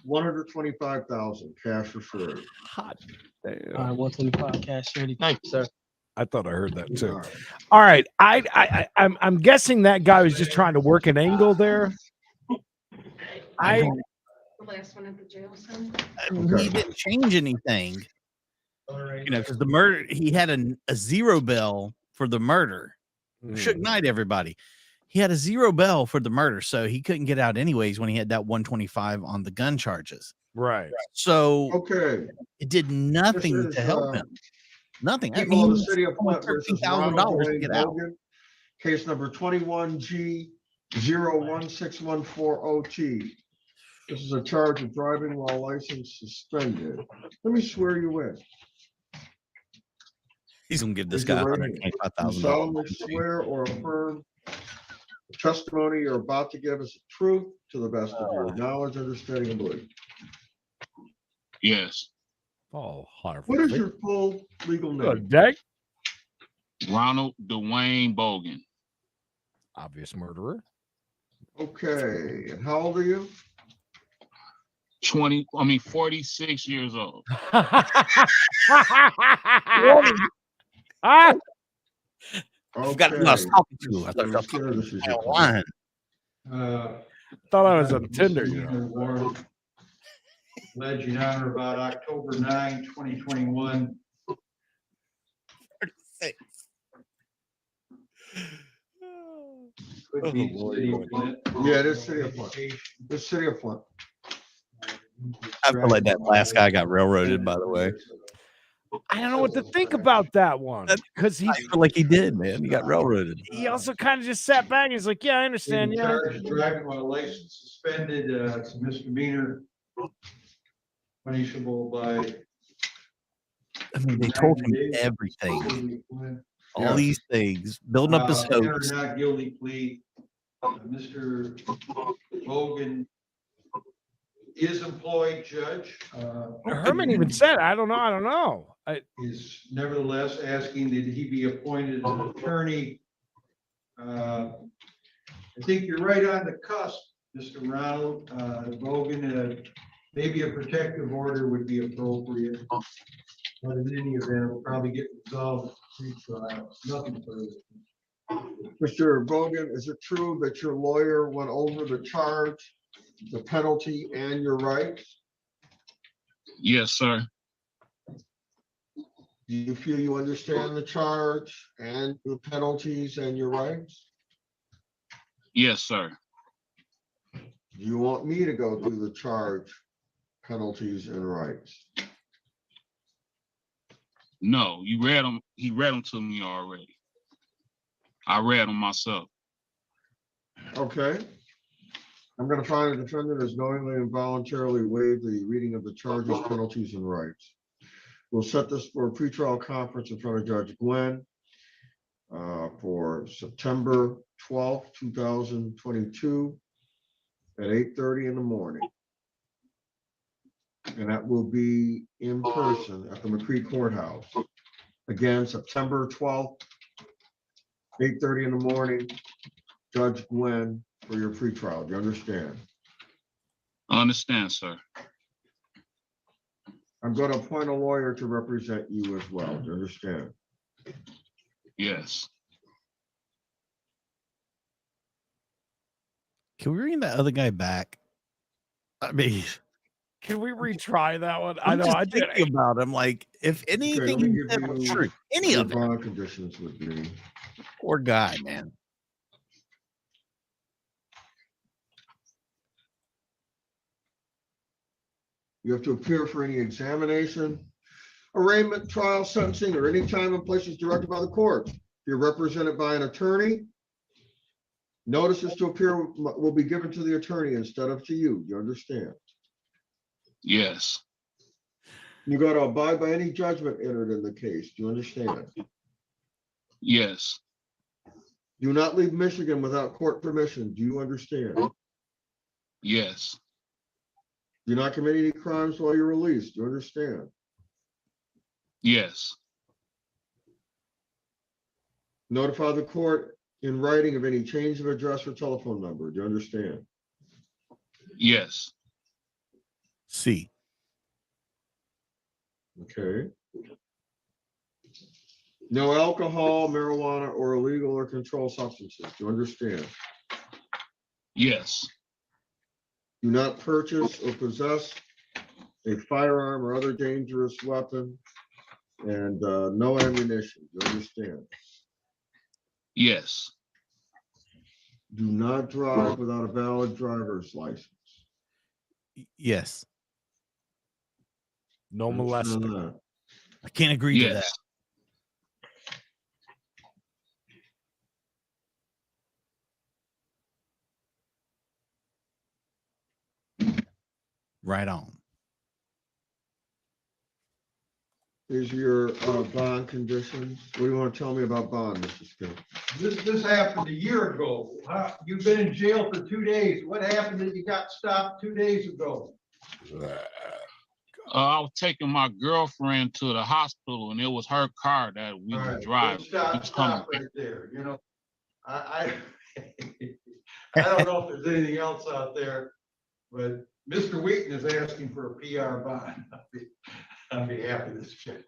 125,000 cash for surety. Hot damn. All right, 125 cash surety. Thank you, sir. I thought I heard that too. All right. I'm guessing that guy was just trying to work an angle there. The last one at the jail cell. He didn't change anything. Because the murder, he had a zero bail for the murder. Shook Knight, everybody. He had a zero bail for the murder, so he couldn't get out anyways when he had that 125 on the gun charges. Right. So okay, it did nothing This is, to help him. Nothing. That People of the means city of Flint versus Ronald $13,000 to Wayne get out. Logan, case number 21G016140T. This is a charge of driving while license suspended. Let me swear you in. He's gonna give this Raise your guy right hand. You $125,000. solemnly swear or affirm testimony you're about to give is the truth to the best of your knowledge, understanding, and belief? Yes. Oh, What is your full legal name? Good day. Ronald Dwayne Bogan. Obvious murderer. Okay, and how old are you? 46 years old. I forgot who I was talking to. I thought I was talking This is to your line. Thought I was on Tinder, you know. Warrant alleged in honor about October 9, 2021. Could be the city of Flint. Yeah, it is City of Flint. The City of Flint. I feel like that last guy got railroaded, by the way. I don't know what to think about that one because he I feel like he did, man. He got railroaded. he also kind of just sat back and he's like, yeah, I understand. In Yeah. charge of driving while license suspended, it's a misdemeanor. Punishable by. I mean, they told him everything. All these things, building up his hopes. Not guilty plea. Mr. Bogan is employed judge. Herman even said, I don't know. Is nevertheless asking that he be appointed an attorney. I think you're right on the cusp, Mr. Ronald Bogan. Maybe a protective order would be appropriate. But in any event, it will probably get resolved pre-trial. Nothing further. Mr. Bogan, is it true that your lawyer went over the charge, the penalty, and your rights? Yes, sir. Do you feel you understand the charge and the penalties and your rights? Yes, sir. Do you want me to go through the charge, penalties, and rights? No, you read them. He read them to me already. I read them myself. Okay. I'm going to find a defendant has knowingly and voluntarily waived the reading of the charges, penalties, and rights. We'll set this for a pretrial conference in front of Judge Gwen for September 12th, 2022 at 8:30 in the morning. And that will be in person at the McCree Courthouse. Again, September 12th, 8:30 in the morning, Judge Gwen for your pretrial. Do you understand? I understand, sir. I'm going to appoint a lawyer to represent you as well. Do you understand? Yes. Can we bring that other guy back? I mean, can we retry that one? I know. I did think about him. Like, if anything he said was true, any of it. Bond conditions would be. Poor guy, man. You have to appear for any examination, arraignment, trial, sentencing, or any time and places directed by the court. If you're represented by an attorney, notices to appear will be given to the attorney instead of to you. You understand? Yes. You got to abide by any judgment entered in the case. Do you understand? Yes. Do not leave Michigan without court permission. Do you understand? Yes. Do not commit any crimes while you're released. Do you understand? Yes. Notify the court in writing of any change of address or telephone number. Do you understand? Yes. C. Okay. No alcohol, marijuana, or illegal or controlled substances. Do you understand? Yes. Do not purchase or possess a firearm or other dangerous weapon, and no ammunition. Do you understand? Yes. Do not drive without a valid driver's license. Yes. No molesting. I can't agree to that. Right on. is your bond conditions. What do you want to tell me about bond, Mr. Skip? This happened a year ago. You've been in jail for 2 days. What happened that you got stopped 2 days ago? I was taking my girlfriend to the hospital, and it was her car that we were driving. Stop right there. You know, I don't know if there's anything else out there, but Mr. Wheaton is asking for a PR bond on behalf of this chick.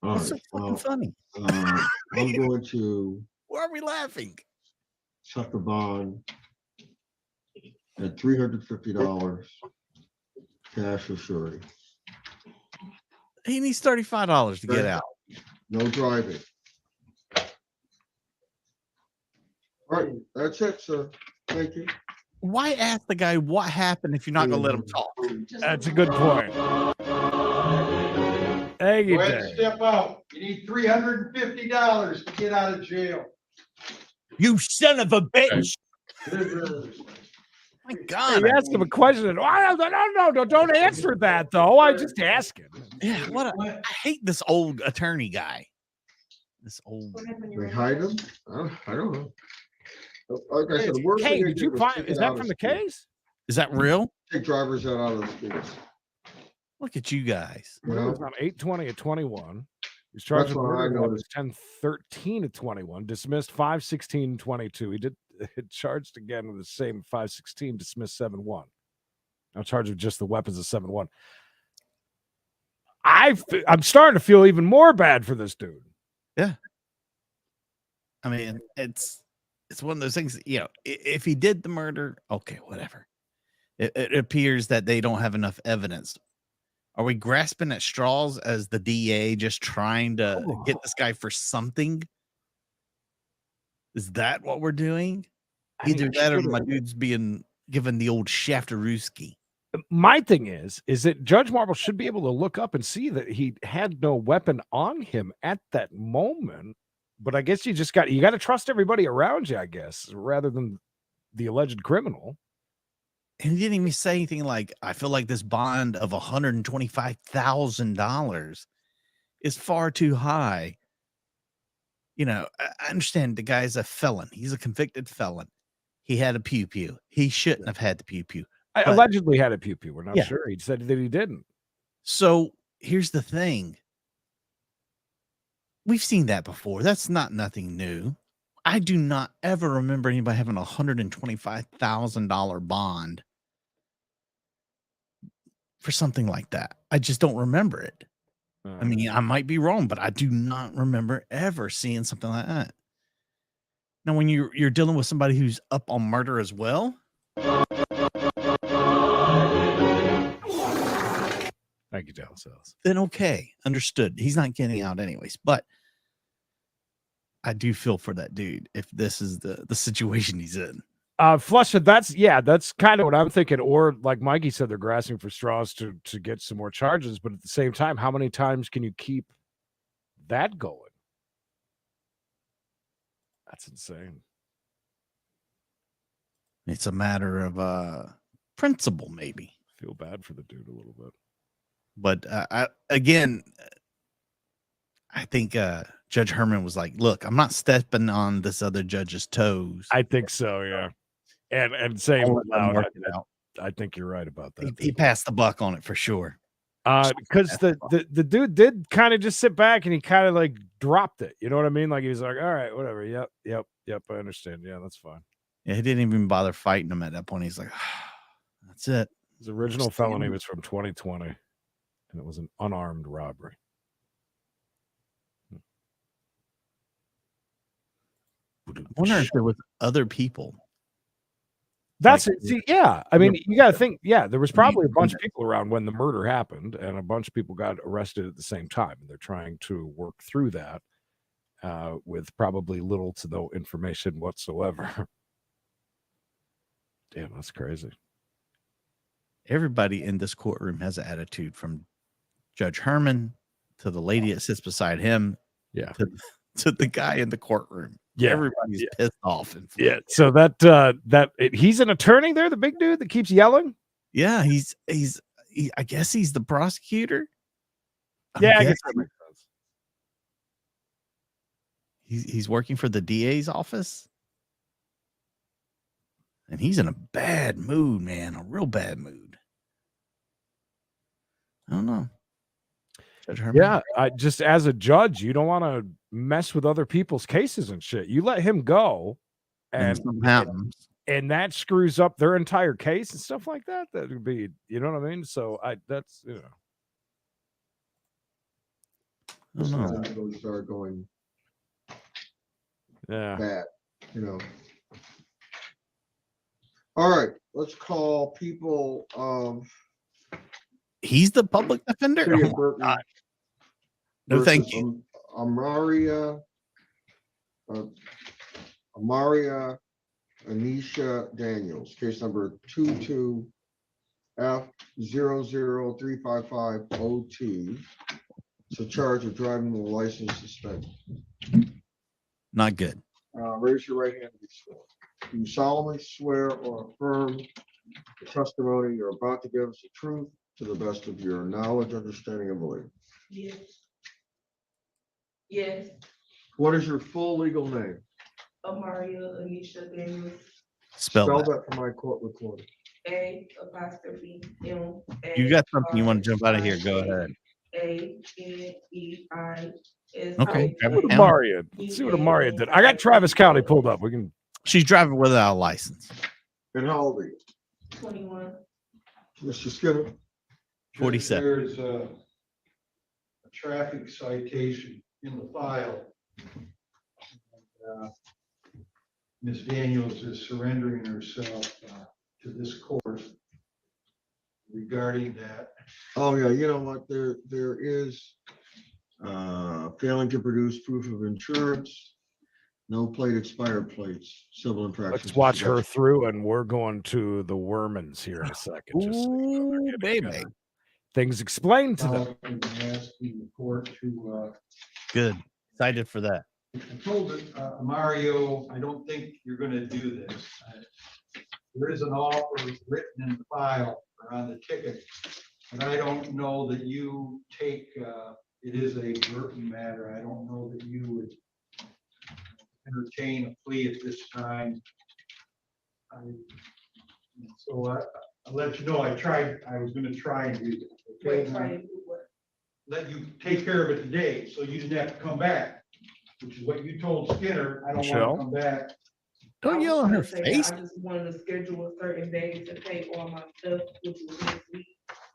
What's so fucking funny? I'm going to Why are we laughing? set the bond at $350 cash or surety. He needs $35 to get out. No driving. All right, that's it, sir. Thank you. Why ask the guy what happened if you're not going to let him talk? That's a good point. Thank you, Go ahead and Dave. step out. You need $350 to get out of jail. You son of a bitch. My God. You ask him a question. No, don't answer that, though. I just ask it. Yeah, I hate this old attorney guy. This old. They hide him? I don't know. Like I said, the worst Hey, thing did they you do find? take Is it that out from of the school. case? Is that real? Take drivers out of the schools. Look at you guys. It was on 8/20 at 21. He's charged That's with what I murder on noticed. 10/13 at 21. Dismissed 5/16/22. He did charged again with the same 5/16. Dismissed 7/1. Now charged with just the weapons of 7/1. I'm starting to feel even more bad for this dude. Yeah. I mean, it's one of those things, you know, if he did the murder, okay, whatever. It appears that they don't have enough evidence. Are we grasping at straws as the DA just trying to get this guy for something? Is that what we're doing? Either that or my dude's being given the old Shaftarooski. My thing is that Judge Marble should be able to look up and see that he had no weapon on him at that moment. But I guess you got to trust everybody around you, I guess, rather than the alleged criminal. And he didn't even say anything like, I feel like this bond of $125,000 is far too high. You know, I understand the guy's a felon. He's a convicted felon. He had a pew-pew. He shouldn't have had the pew-pew. I allegedly had a pew-pew. We're not Yeah. sure. He said that he didn't. So here's the thing. We've seen that before. That's not nothing new. I do not ever remember anybody having a $125,000 bond for something like that. I just don't remember it. I mean, I might be wrong, but I do not remember ever seeing something like that. Now, when you're dealing with somebody who's up on murder as well. Thank you, Dallas. Then okay, understood. He's not getting out anyways, but I do feel for that dude if this is the situation he's in. Flusha, that's kind of what I'm thinking. Or like Mikey said, they're grasping for straws to get some more charges. But at the same time, how many times can you keep that going? That's insane. It's a matter of principle, maybe. Feel bad for the dude a little bit. But I think Judge Herman was like, look, I'm not stepping on this other judge's toes. I think so, yeah. And saying it loud, I think you're right about that. He passed the buck on it for sure. Because the dude did kind of just sit back and he kind of like dropped it. You know what I mean? Like he was like, all right, whatever. Yep. I understand. Yeah, that's fine. Yeah, he didn't even bother fighting him at that point. He's like, that's it. His original felony was from 2020, and it was an unarmed robbery. I wonder if there was other people. That's it. See, yeah. I mean, you got to think, yeah, there was probably a bunch of people around when the murder happened, and a bunch of people got arrested at the same time. And they're trying to work through that with probably little to no information whatsoever. Damn, that's crazy. Everybody in this courtroom has an attitude, from Judge Herman to the lady that sits beside him, to the guy in the courtroom. Yeah, everybody's pissed off. Yeah, so he's an attorney there, the big dude that keeps yelling. Yeah, I guess he's the prosecutor. Yeah, I guess that makes sense. He's working for the DA's office. And he's in a bad mood, man. A real bad mood. I don't know. Judge Herman? Yeah, I just as a judge, you don't want to mess with other people's cases and shit. You let him go, and something happens. and that screws up their entire case and stuff like that. That would be, you know what I mean? So that's This is when those start going bad, you know. All right, let's call people of. He's the public defender. City of Oh my Burton God. No, thank versus you. Amaria Anisha Daniels, case number 22F00355OT. It's a charge of driving with a license suspended. Not good. Raise your right hand and be sworn. Do you solemnly swear or affirm the testimony you're about to give us the truth to the best of your knowledge, understanding, and belief? Yes. Yes. What is your full legal name? Amaria Anisha Daniels. Spell that for my court recording. A''M. You got something you want to jump out of here? Go ahead. ANEIS. Okay. See what Amaria, see what Amaria did. I got Travis County pulled up. We can. She's driving without a license. And how old are you? 21. Mr. Skinner? 47. There's a traffic citation in the file. Ms. Daniels is surrendering herself to this court regarding that. Oh, yeah, you know what, there is failing to produce proof of insurance, no plate, expired plates, civil infractions. Let's watch her through, and we're going to the Wermans here in a second. Just so you know, they're getting, baby. Things explained to them. Asking the court to Good. Excited for that. I told Mario, I don't think you're going to do this. There is an offer written in the file or on the ticket, but I don't know that you take, it is a Burton matter. I don't know that you would entertain a plea at this time. So I'll let you know, I was going to try and do that. Okay? Let you take care of it today, so you didn't have to come back. Which is what you told Skinner. I don't want to come back. Don't yell on her face. I just wanted to schedule a certain day to pay all my stuff, which was next week,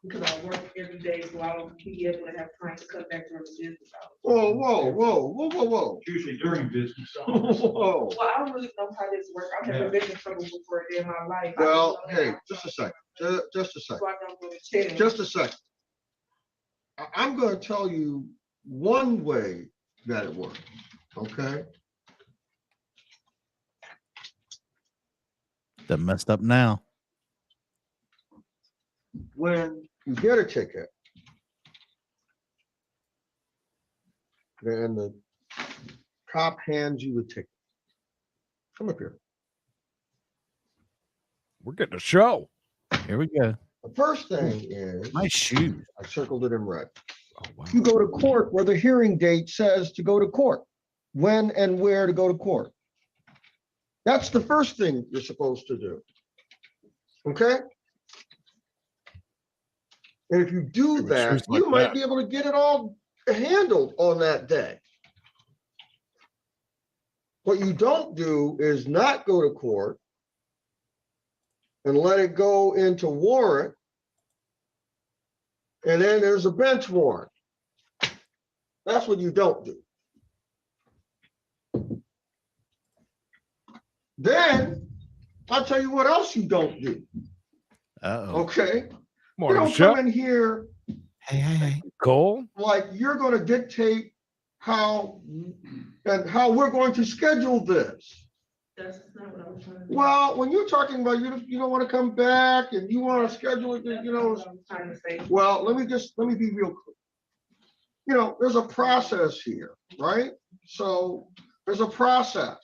because I work every day, so I don't be able to have time to cut back from the business hours. Whoa. Usually during business hours. Whoa. Well, I don't really know how this works. I've never been in trouble before in my life. Well, hey, just a second. Just a second. So I don't go to jail. Just a second. I'm going to tell you one way that it works. Okay. That messed up now. When you get a ticket, then the cop hands you the ticket. Come up here. We're getting a show. Here we go. The first thing is my shoes. I circled it in red. Oh, wow. You go to court where the hearing date says to go to court, when and where to go to court. That's the first thing you're supposed to do. Okay? And if you do that, you might be able to get it all handled on that day. What you don't do is not go to court and let it go into warrant, and then there's a bench warrant. That's what you don't do. Then I'll tell you what else you don't do. Okay. You don't come in here Cole, like you're going to dictate how we're going to schedule this. That's not what I was trying to do. Well, when you're talking about you don't want to come back and you want to schedule it, you know. Trying to say. Well, let me be real clear. You know, there's a process here, right? So there's a process.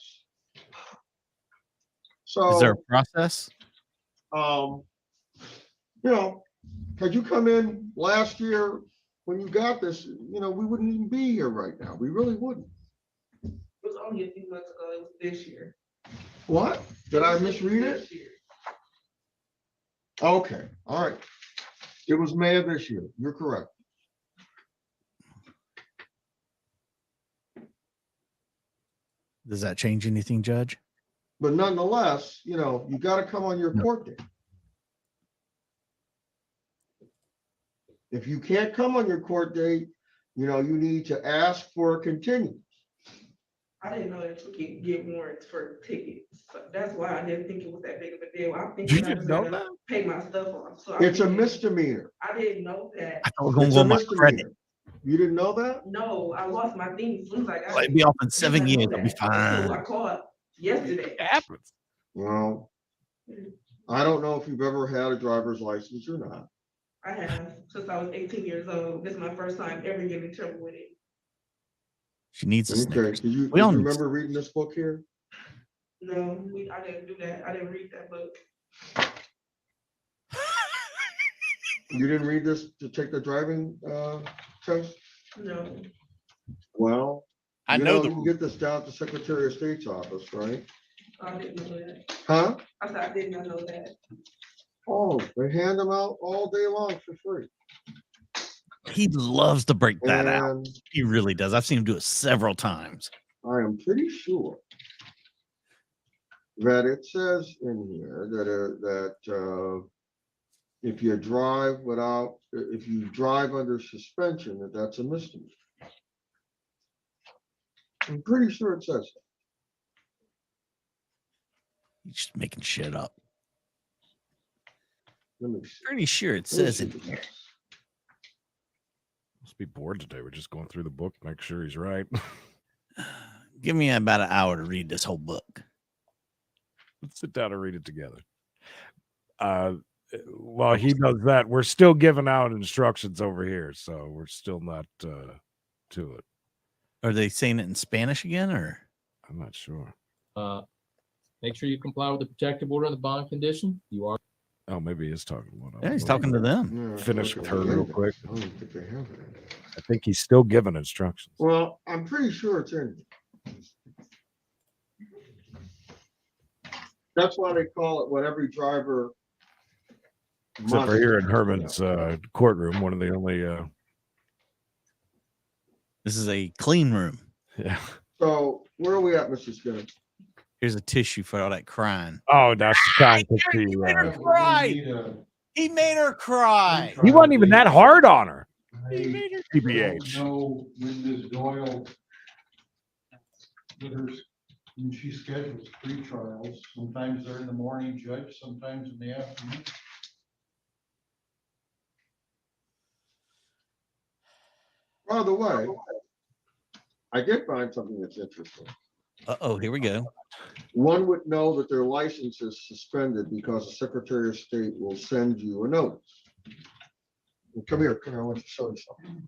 So is there a process? You know, had you come in last year when you got this, we wouldn't even be here right now. We really wouldn't. It was only a few months ago. It was this year. What? Did I misread it? This year. Okay, all right. It was May of this year. You're correct. Does that change anything, Judge? But nonetheless, you got to come on your court date. If you can't come on your court date, you need to ask for a continuance. I didn't know that you could get warrants for tickets. So that's why I didn't think it was that big of a deal. I'm You thinking I didn't was know gonna that? pay my stuff off. So It's a misdemeanor. I didn't know that. I thought we were It's going a to go my credit. misdemeanor. You didn't know that? No, I lost my thing as soon as I got Well, it'd it. be off in I 7 didn't years. know I'll be that. So I fine. called yesterday. It happens. Well, I don't know if you've ever had a driver's license or not. I have since I was 18 years old. This is my first time ever getting in trouble with it. She needs a Okay, Snickers. do you We all need remember reading this book here? No, I didn't do that. I didn't read that book. You didn't read this to take the driving test? No, Well, I you know you can get this down at the Secretary of State's office, right? I didn't know that. Huh? I said I did not know that. Oh, they hand them out all day long for free. He loves to break that out. And He really does. I've seen him do it several times. I am pretty sure that it says in here that if you drive under suspension, that's a misdemeanor. I'm pretty sure it says that. He's just making shit up. Let me see. Pretty sure it Let me says see it if here. Must be bored today. We're just going through the book, make sure he's right. Give me about an hour to read this whole book. Let's sit down and read it together. While he does that, we're still giving out instructions over here, so we're still not to it. Are they saying it in Spanish again, or? I'm not sure. Make sure you comply with the protective order and the bond condition. You are. Oh, maybe he is talking to one of Yeah, he's them. talking to them. Yeah, Finish with her real quick. I don't think they have it. I think he's still giving instructions. Well, I'm pretty sure it's in. That's why they call it what every driver. Except for here in Herman's courtroom, one of the only. This is a clean room. Yeah. So where are we at, Mr. Skinner? Here's a tissue for all that crying. Oh, that's kind of He made her cry. He made her cry. He wasn't even that hard on her. I TBH. don't know when Ms. Doyle, when she schedules pre-trials, sometimes they're in the morning, Judge, sometimes in the afternoon. By the way, I did find something that's interesting. Uh-oh, here we go. One would know that their license is suspended because the Secretary of State will send you a notice. Come here, I want to show you something.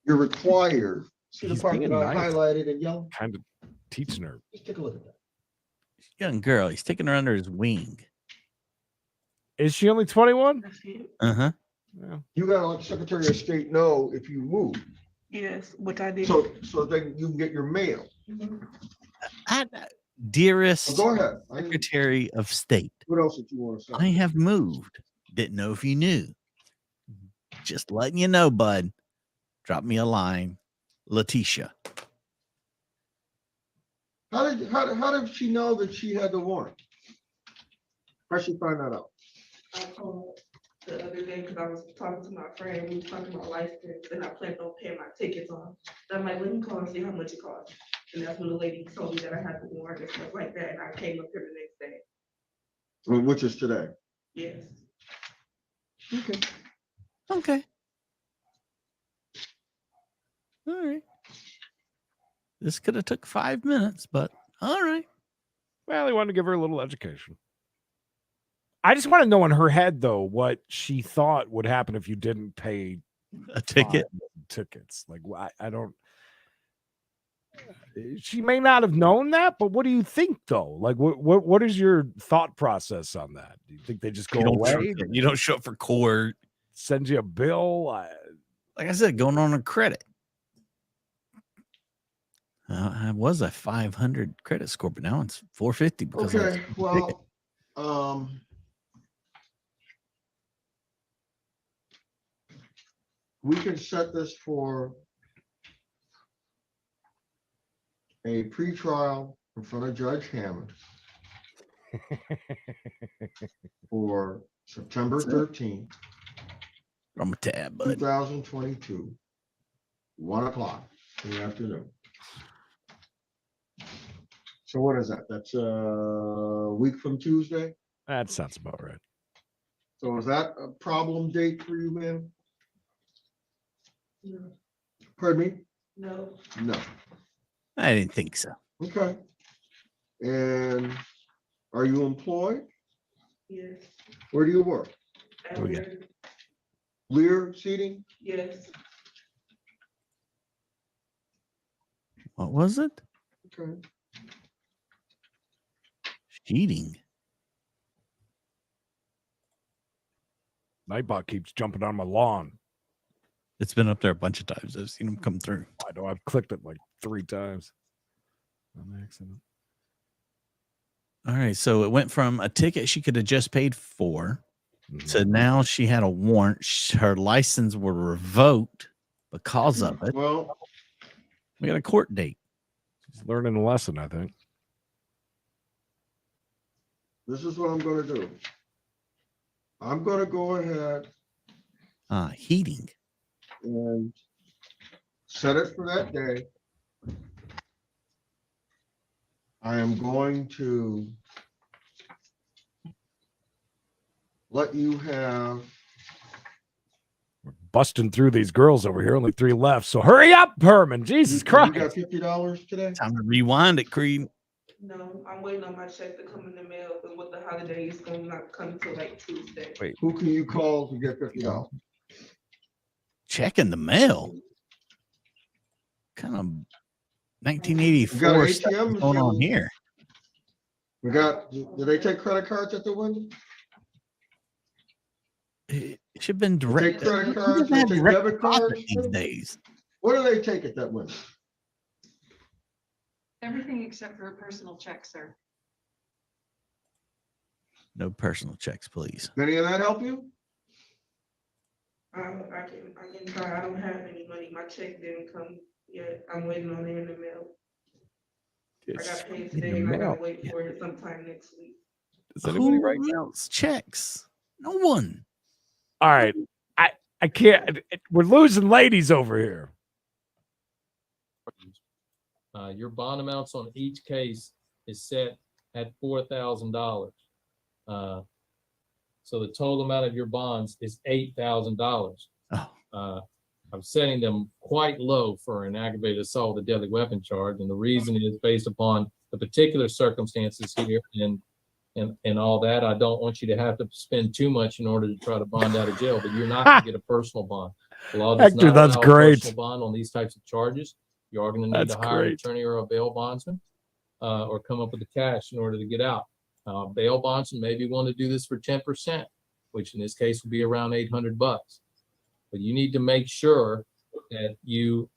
You're required. See the He's part being that I nice. highlighted in yellow? Kind of teaching her. Just take a look at that. Young girl, he's taking her under his wing. Is she only 21? Uh-huh. Yeah. You gotta let the Secretary of State know if you move. Yes, which I did. So then you can get your mail. Dearest Go ahead. Secretary of State, What else did you want to say? I have moved. Didn't know if you knew. Just letting you know, bud. Drop me a line. Letitia. How did she know that she had the warrant? How'd she find that out? I called the other day because I was talking to my friend. We were talking about license and I planned on paying my tickets off. So I'm like, let me call and see how much it costs. And that's when the lady told me that I had the warrant and stuff like that. And I came up here the next day. Which is today. Yes. Okay. Okay. All right. This could have took 5 minutes, but all right. Well, he wanted to give her a little education. I just want to know in her head, though, what she thought would happen if you didn't pay a ticket. Tickets. Like, I don't. She may not have known that, but what do you think, though? Like, what is your thought process on that? Do you think they just go away? You don't show up for court. send you a bill. Like I said, going on a credit. I was a 500 credit score, but now it's 450 because of Okay, the ticket. well, we can set this for a pretrial in front of Judge Hammond for September 13th. From a tab, bud. 2022, 1 o'clock in the afternoon. So what is that? That's a week from Tuesday. That sounds about right. So is that a problem date for you, man? No. Pardon me? No. No. I didn't think so. Okay. And are you employed? Yes. Where do you work? Lear Seating? Yes. What was it? Okay. Cheating. Nightbot keeps jumping on my lawn. It's been up there a bunch of times. I've seen them come through. I know. I've clicked it like 3 times. On accident. All right. So it went from a ticket she could have just paid for to now she had a warrant. Her license were revoked because of it. Well, we got a court date. She's learning a lesson, I think. This is what I'm going to do. I'm going to go ahead. Heating. And set it for that day. I am going to let you have. Busting through these girls over here. Only 3 left. So hurry up, Herman. Jesus Christ. You got $50 today? Time to rewind it, Creed. No, I'm waiting on my check to come in the mail, and with the holiday, it's gonna not come till like Tuesday. Wait. Who can you call to get $50? Check in the mail. Kind of We got 1984 an stuff ATM going on machine. here. We got, do they take credit cards at the window? It should have been They direct. take credit Who cards, doesn't they have take direct debit deposit cards. these days? What do they take at that window? Everything except for a personal check, sir. No personal checks, please. Did any of that help you? I can try. I don't have any money. My check didn't come yet. I'm waiting on it in the mail. I got paid today, and I gotta wait for it sometime next week. Does anybody Who write else checks? No one. All right. I can't. We're losing ladies over here. Your bond amounts on each case is set at $4,000. So the total amount of your bonds is $8,000. I'm setting them quite low for an aggravated assault with a deadly weapon charge, and the reason is based upon the particular circumstances here and all that. I don't want you to have to spend too much in order to try to bond out of jail, but you're not going to get a personal bond. The law does Hector, not that's allow a great. personal bond on these types of charges. You are going to need That's to hire an great. attorney or a bail bondsman, or come up with the cash in order to get out. Bail bondsman may be willing to do this for 10%, which in this case would be around $800. But you need to make sure that you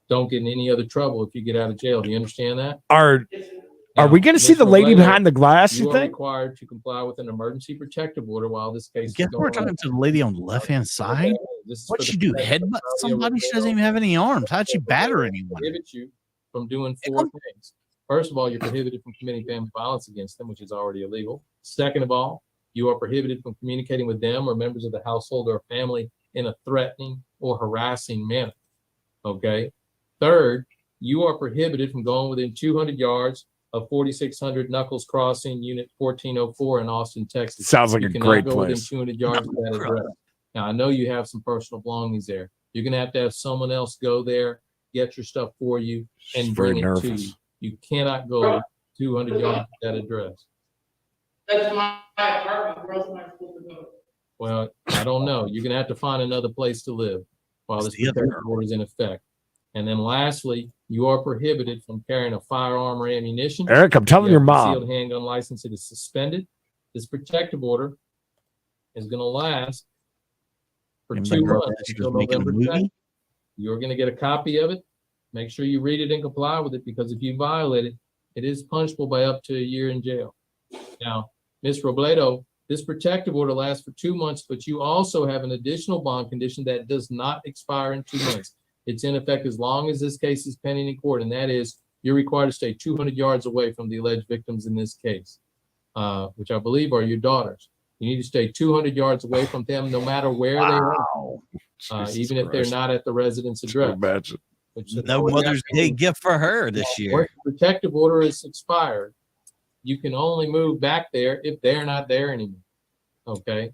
don't get in any other trouble if you get out of jail. Do you understand that? Are we going to see Ms. the lady Robledo, behind the glass, you are think? required to comply with an emergency protective order while this case Guess is we're going on. talking to the lady on the left-hand side. This is What'd for she the do? protection of Headbutt the somebody? She doesn't bail. even have any arms. How'd she batter anyone? Prohibit you from doing 4 things. First of all, you're prohibited from committing family violence against them, which is already illegal. Second of all, you are prohibited from communicating with them or members of the household or family in a threatening or harassing manner. Okay. Third, you are prohibited from going within 200 yards of 4600 Knuckles Crossing, Unit 1404 in Austin, Texas. Sounds like You a cannot great go within place. 200 yards of that address. Now, I know you have some personal belongings there. You're going to have someone else go there, get your stuff for you, and She's bring very it to nervous. you. You cannot go 200 yards to that address. That's my apartment. Where else am I supposed to go? Well, I don't know. You're going to have to find another place to live while this protective order is in effect. And then lastly, you are prohibited from carrying a firearm or ammunition. Eric, I'm telling You your have a mom. concealed handgun license. It is suspended. This protective order is going to last for And 2 my girl months said she until was making a November 2nd. movie. You're going to get a copy of it. Make sure you read it and comply with it, because if you violate it, it is punishable by up to a year in jail. Now, Ms. Robledo, this protective order lasts for 2 months, but you also have an additional bond condition that does not expire in 2 months. It's in effect as long as this case is pending in court, and that is you're required to stay 200 yards away from the alleged victims in this case, which I believe are your daughters. You need to stay 200 yards away from them no matter where they are, even if they're not at the residence address. Imagine. No Mother's Day gift for her this year. Once the protective order is expired, you can only move back there if they're not there anymore. Okay.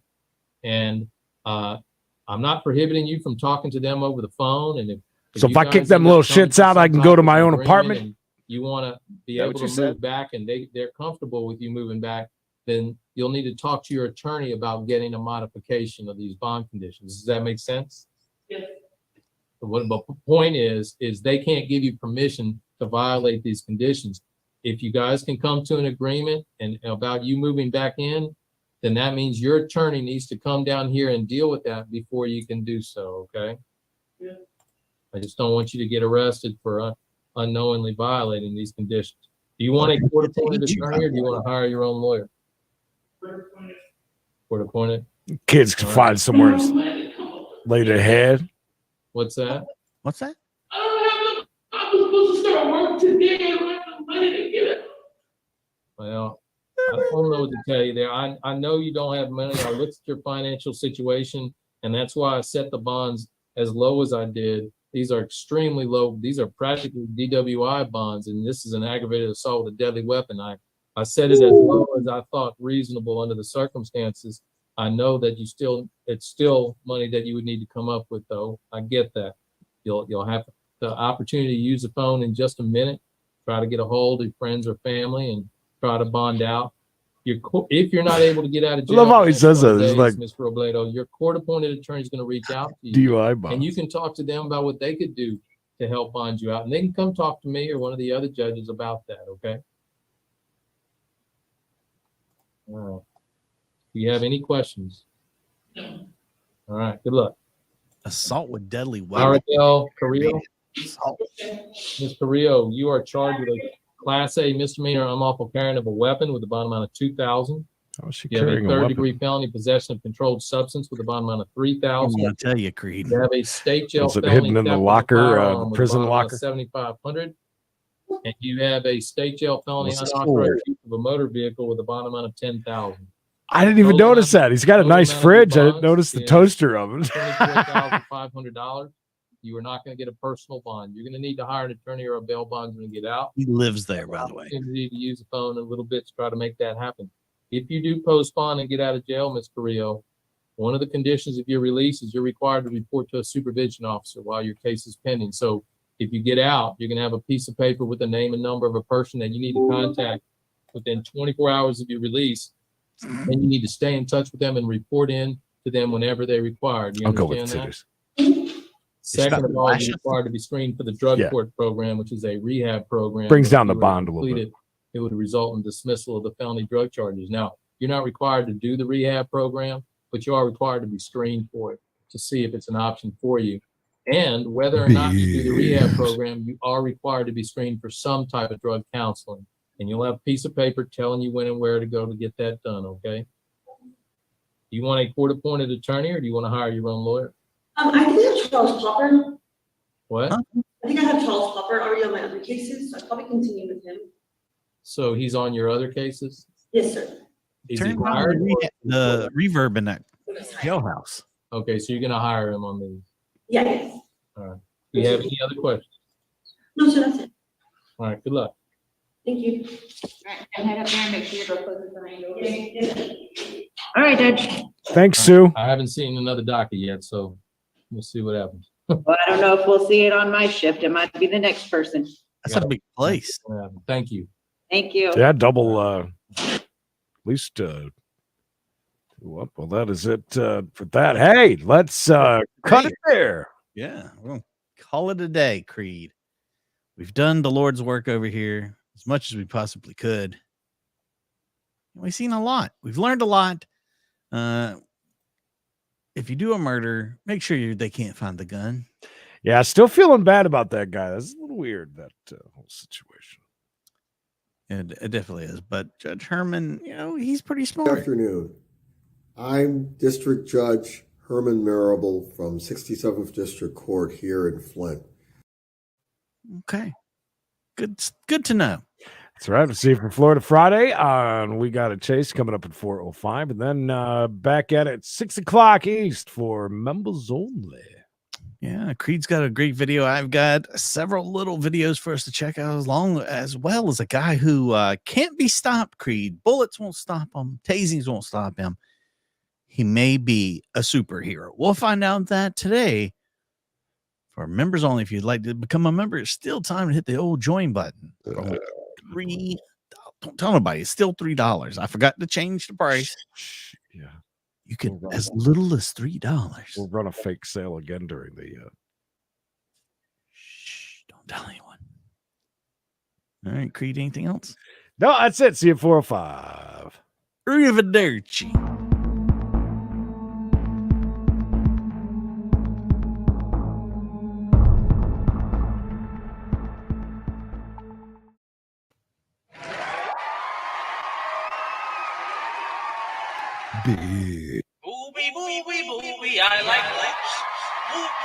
And I'm not prohibiting you from talking to them over the phone. And So if you I kick guys them end up little coming shits to out, I some can go type to of my own agreement apartment? and you want to be Is that able what to you move said? back, and they're comfortable with you moving back, then you'll need to talk to your attorney about getting a modification of these bond conditions. Does that make sense? Yes. What the point is they can't give you permission to violate these conditions. If you guys can come to an agreement and about you moving back in, then that means your attorney needs to come down here and deal with that before you can do so. Okay. Yeah. I just don't want you to get arrested for unknowingly violating these conditions. Do you want a court-appointed attorney, or do you want to hire your own lawyer? Court-appointed. Kids can find somewhere to lay their head. What's that? What's that? I was supposed to start work today. I don't have the money to get it. Well, I don't know what to tell you there. I know you don't have money. I looked at your financial situation, and that's why I set the bonds as low as I did. These are extremely low. These are practically DWI bonds, and this is an aggravated assault with a deadly weapon. I set it as low as I thought reasonable under the circumstances. I know that it's still money that you would need to come up with, though. I get that. You'll have the opportunity to use the phone in just a minute. Try to get a hold of your friends or family and try to bond out. If you're not able to get out of jail, I love how he says that. It's like, Ms. Robledo, your court-appointed attorney is going to reach out to you, DUI bonds. and you can talk to them about what they could do to help bond you out, and they can come talk to me or one of the other judges about that. Okay. All right. Do you have any questions? No. All right. Good luck. Assault with deadly weapon. Maradel Carrillo. Ms. Carrillo, you are charged with a Class A misdemeanor unlawful carrying of a weapon with a bond amount of $2,000. How is she You have a carrying a weapon? third-degree felony possession of controlled substance with a bond amount of $3,000. I'm gonna tell you, Creed. You have a state jail Was it felony hidden in the theft of a locker, firearm the with a prison bond amount locker? of $7,500. And you have a state jail felony What's this unauthorized for? use of a motor vehicle with a bond amount of $10,000. I didn't even Total notice that. He's got a total nice amount of your fridge. I didn't bonds notice the is toaster oven. $24,500. You are not going to get a personal bond. You're going to need to hire an attorney or a bail bondsman to get out. He lives there, by the way. Opportunity to use the phone a little bit to try to make that happen. If you do postpone and get out of jail, Ms. Carrillo, one of the conditions of your release is you're required to report to a supervision officer while your case is pending. So if you get out, you're going to have a piece of paper with the name and number of a person that you need to contact within 24 hours of your release. And you need to stay in touch with them and report in to them whenever they require. Do you I'll go with understand that? cities. Second of all, lashes. you're required to be screened for the drug Yeah. court program, which is a rehab program. Brings that down if the you were bond a little bit. completed, it would result in dismissal of the felony drug charges. Now, you're not required to do the rehab program, but you are required to be screened for it to see if it's an option for you. And whether or not you do the rehab program, you are required to be screened for some type of drug counseling. And you'll have a piece of paper telling you when and where to go to get that done, okay? Do you want a court-appointed attorney, or do you want to hire your own lawyer? I think I have Charles Popper. What? I think I have Charles Popper already on my other cases, so I'll probably continue with him. So he's on your other cases? Yes, sir. Is Turn he on hired? the reverb in that jailhouse. Okay, so you're gonna hire him on these. Yeah, yes. All right. Do you have any other questions? No, sir, that's it. All right, good luck. Thank you. All right, and head up there and make sure your door closes behind you. Yes. All right, Judge. Thanks, Sue. I haven't seen another docket yet, so we'll see what happens. Well, I don't know if we'll see it on my shift. It might be the next person. That's a big place. Thank you. Thank you. Yeah, double, at least, well, that is it for that. Hey, let's cut it there. Yeah, we'll call it a day, Creed. We've done the Lord's work over here as much as we possibly could. We've seen a lot. We've learned a lot. if you do a murder, make sure they can't find the gun. Yeah, still feeling bad about that guy. That's a little weird, that whole situation. It definitely is. But Judge Herman, he's pretty Good smart. afternoon. I'm District Judge Herman Marable from 67th District Court here in Flint. Okay. Good to know. That's right. We'll see you for Florida Friday. We got a chase coming up at 4:05, and then back at it at 6 o'clock East for members only. Yeah, Creed's got a great video. I've got several little videos for us to check out, as well as a guy who can't be stopped, Creed. Bullets won't stop him. Tasings won't stop him. He may be a superhero. We'll find out that today. For members only, if you'd like to become a member, it's still time to hit the old join button. Don't tell nobody. It's still $3. I forgot to change the price. Yeah. You can as little as $3. We'll run a fake sale again during the. Don't tell anyone. All right, Creed. Anything else? No, that's it. See you at 4:05. Arrivederci. Booby, booby, booby, I like lips.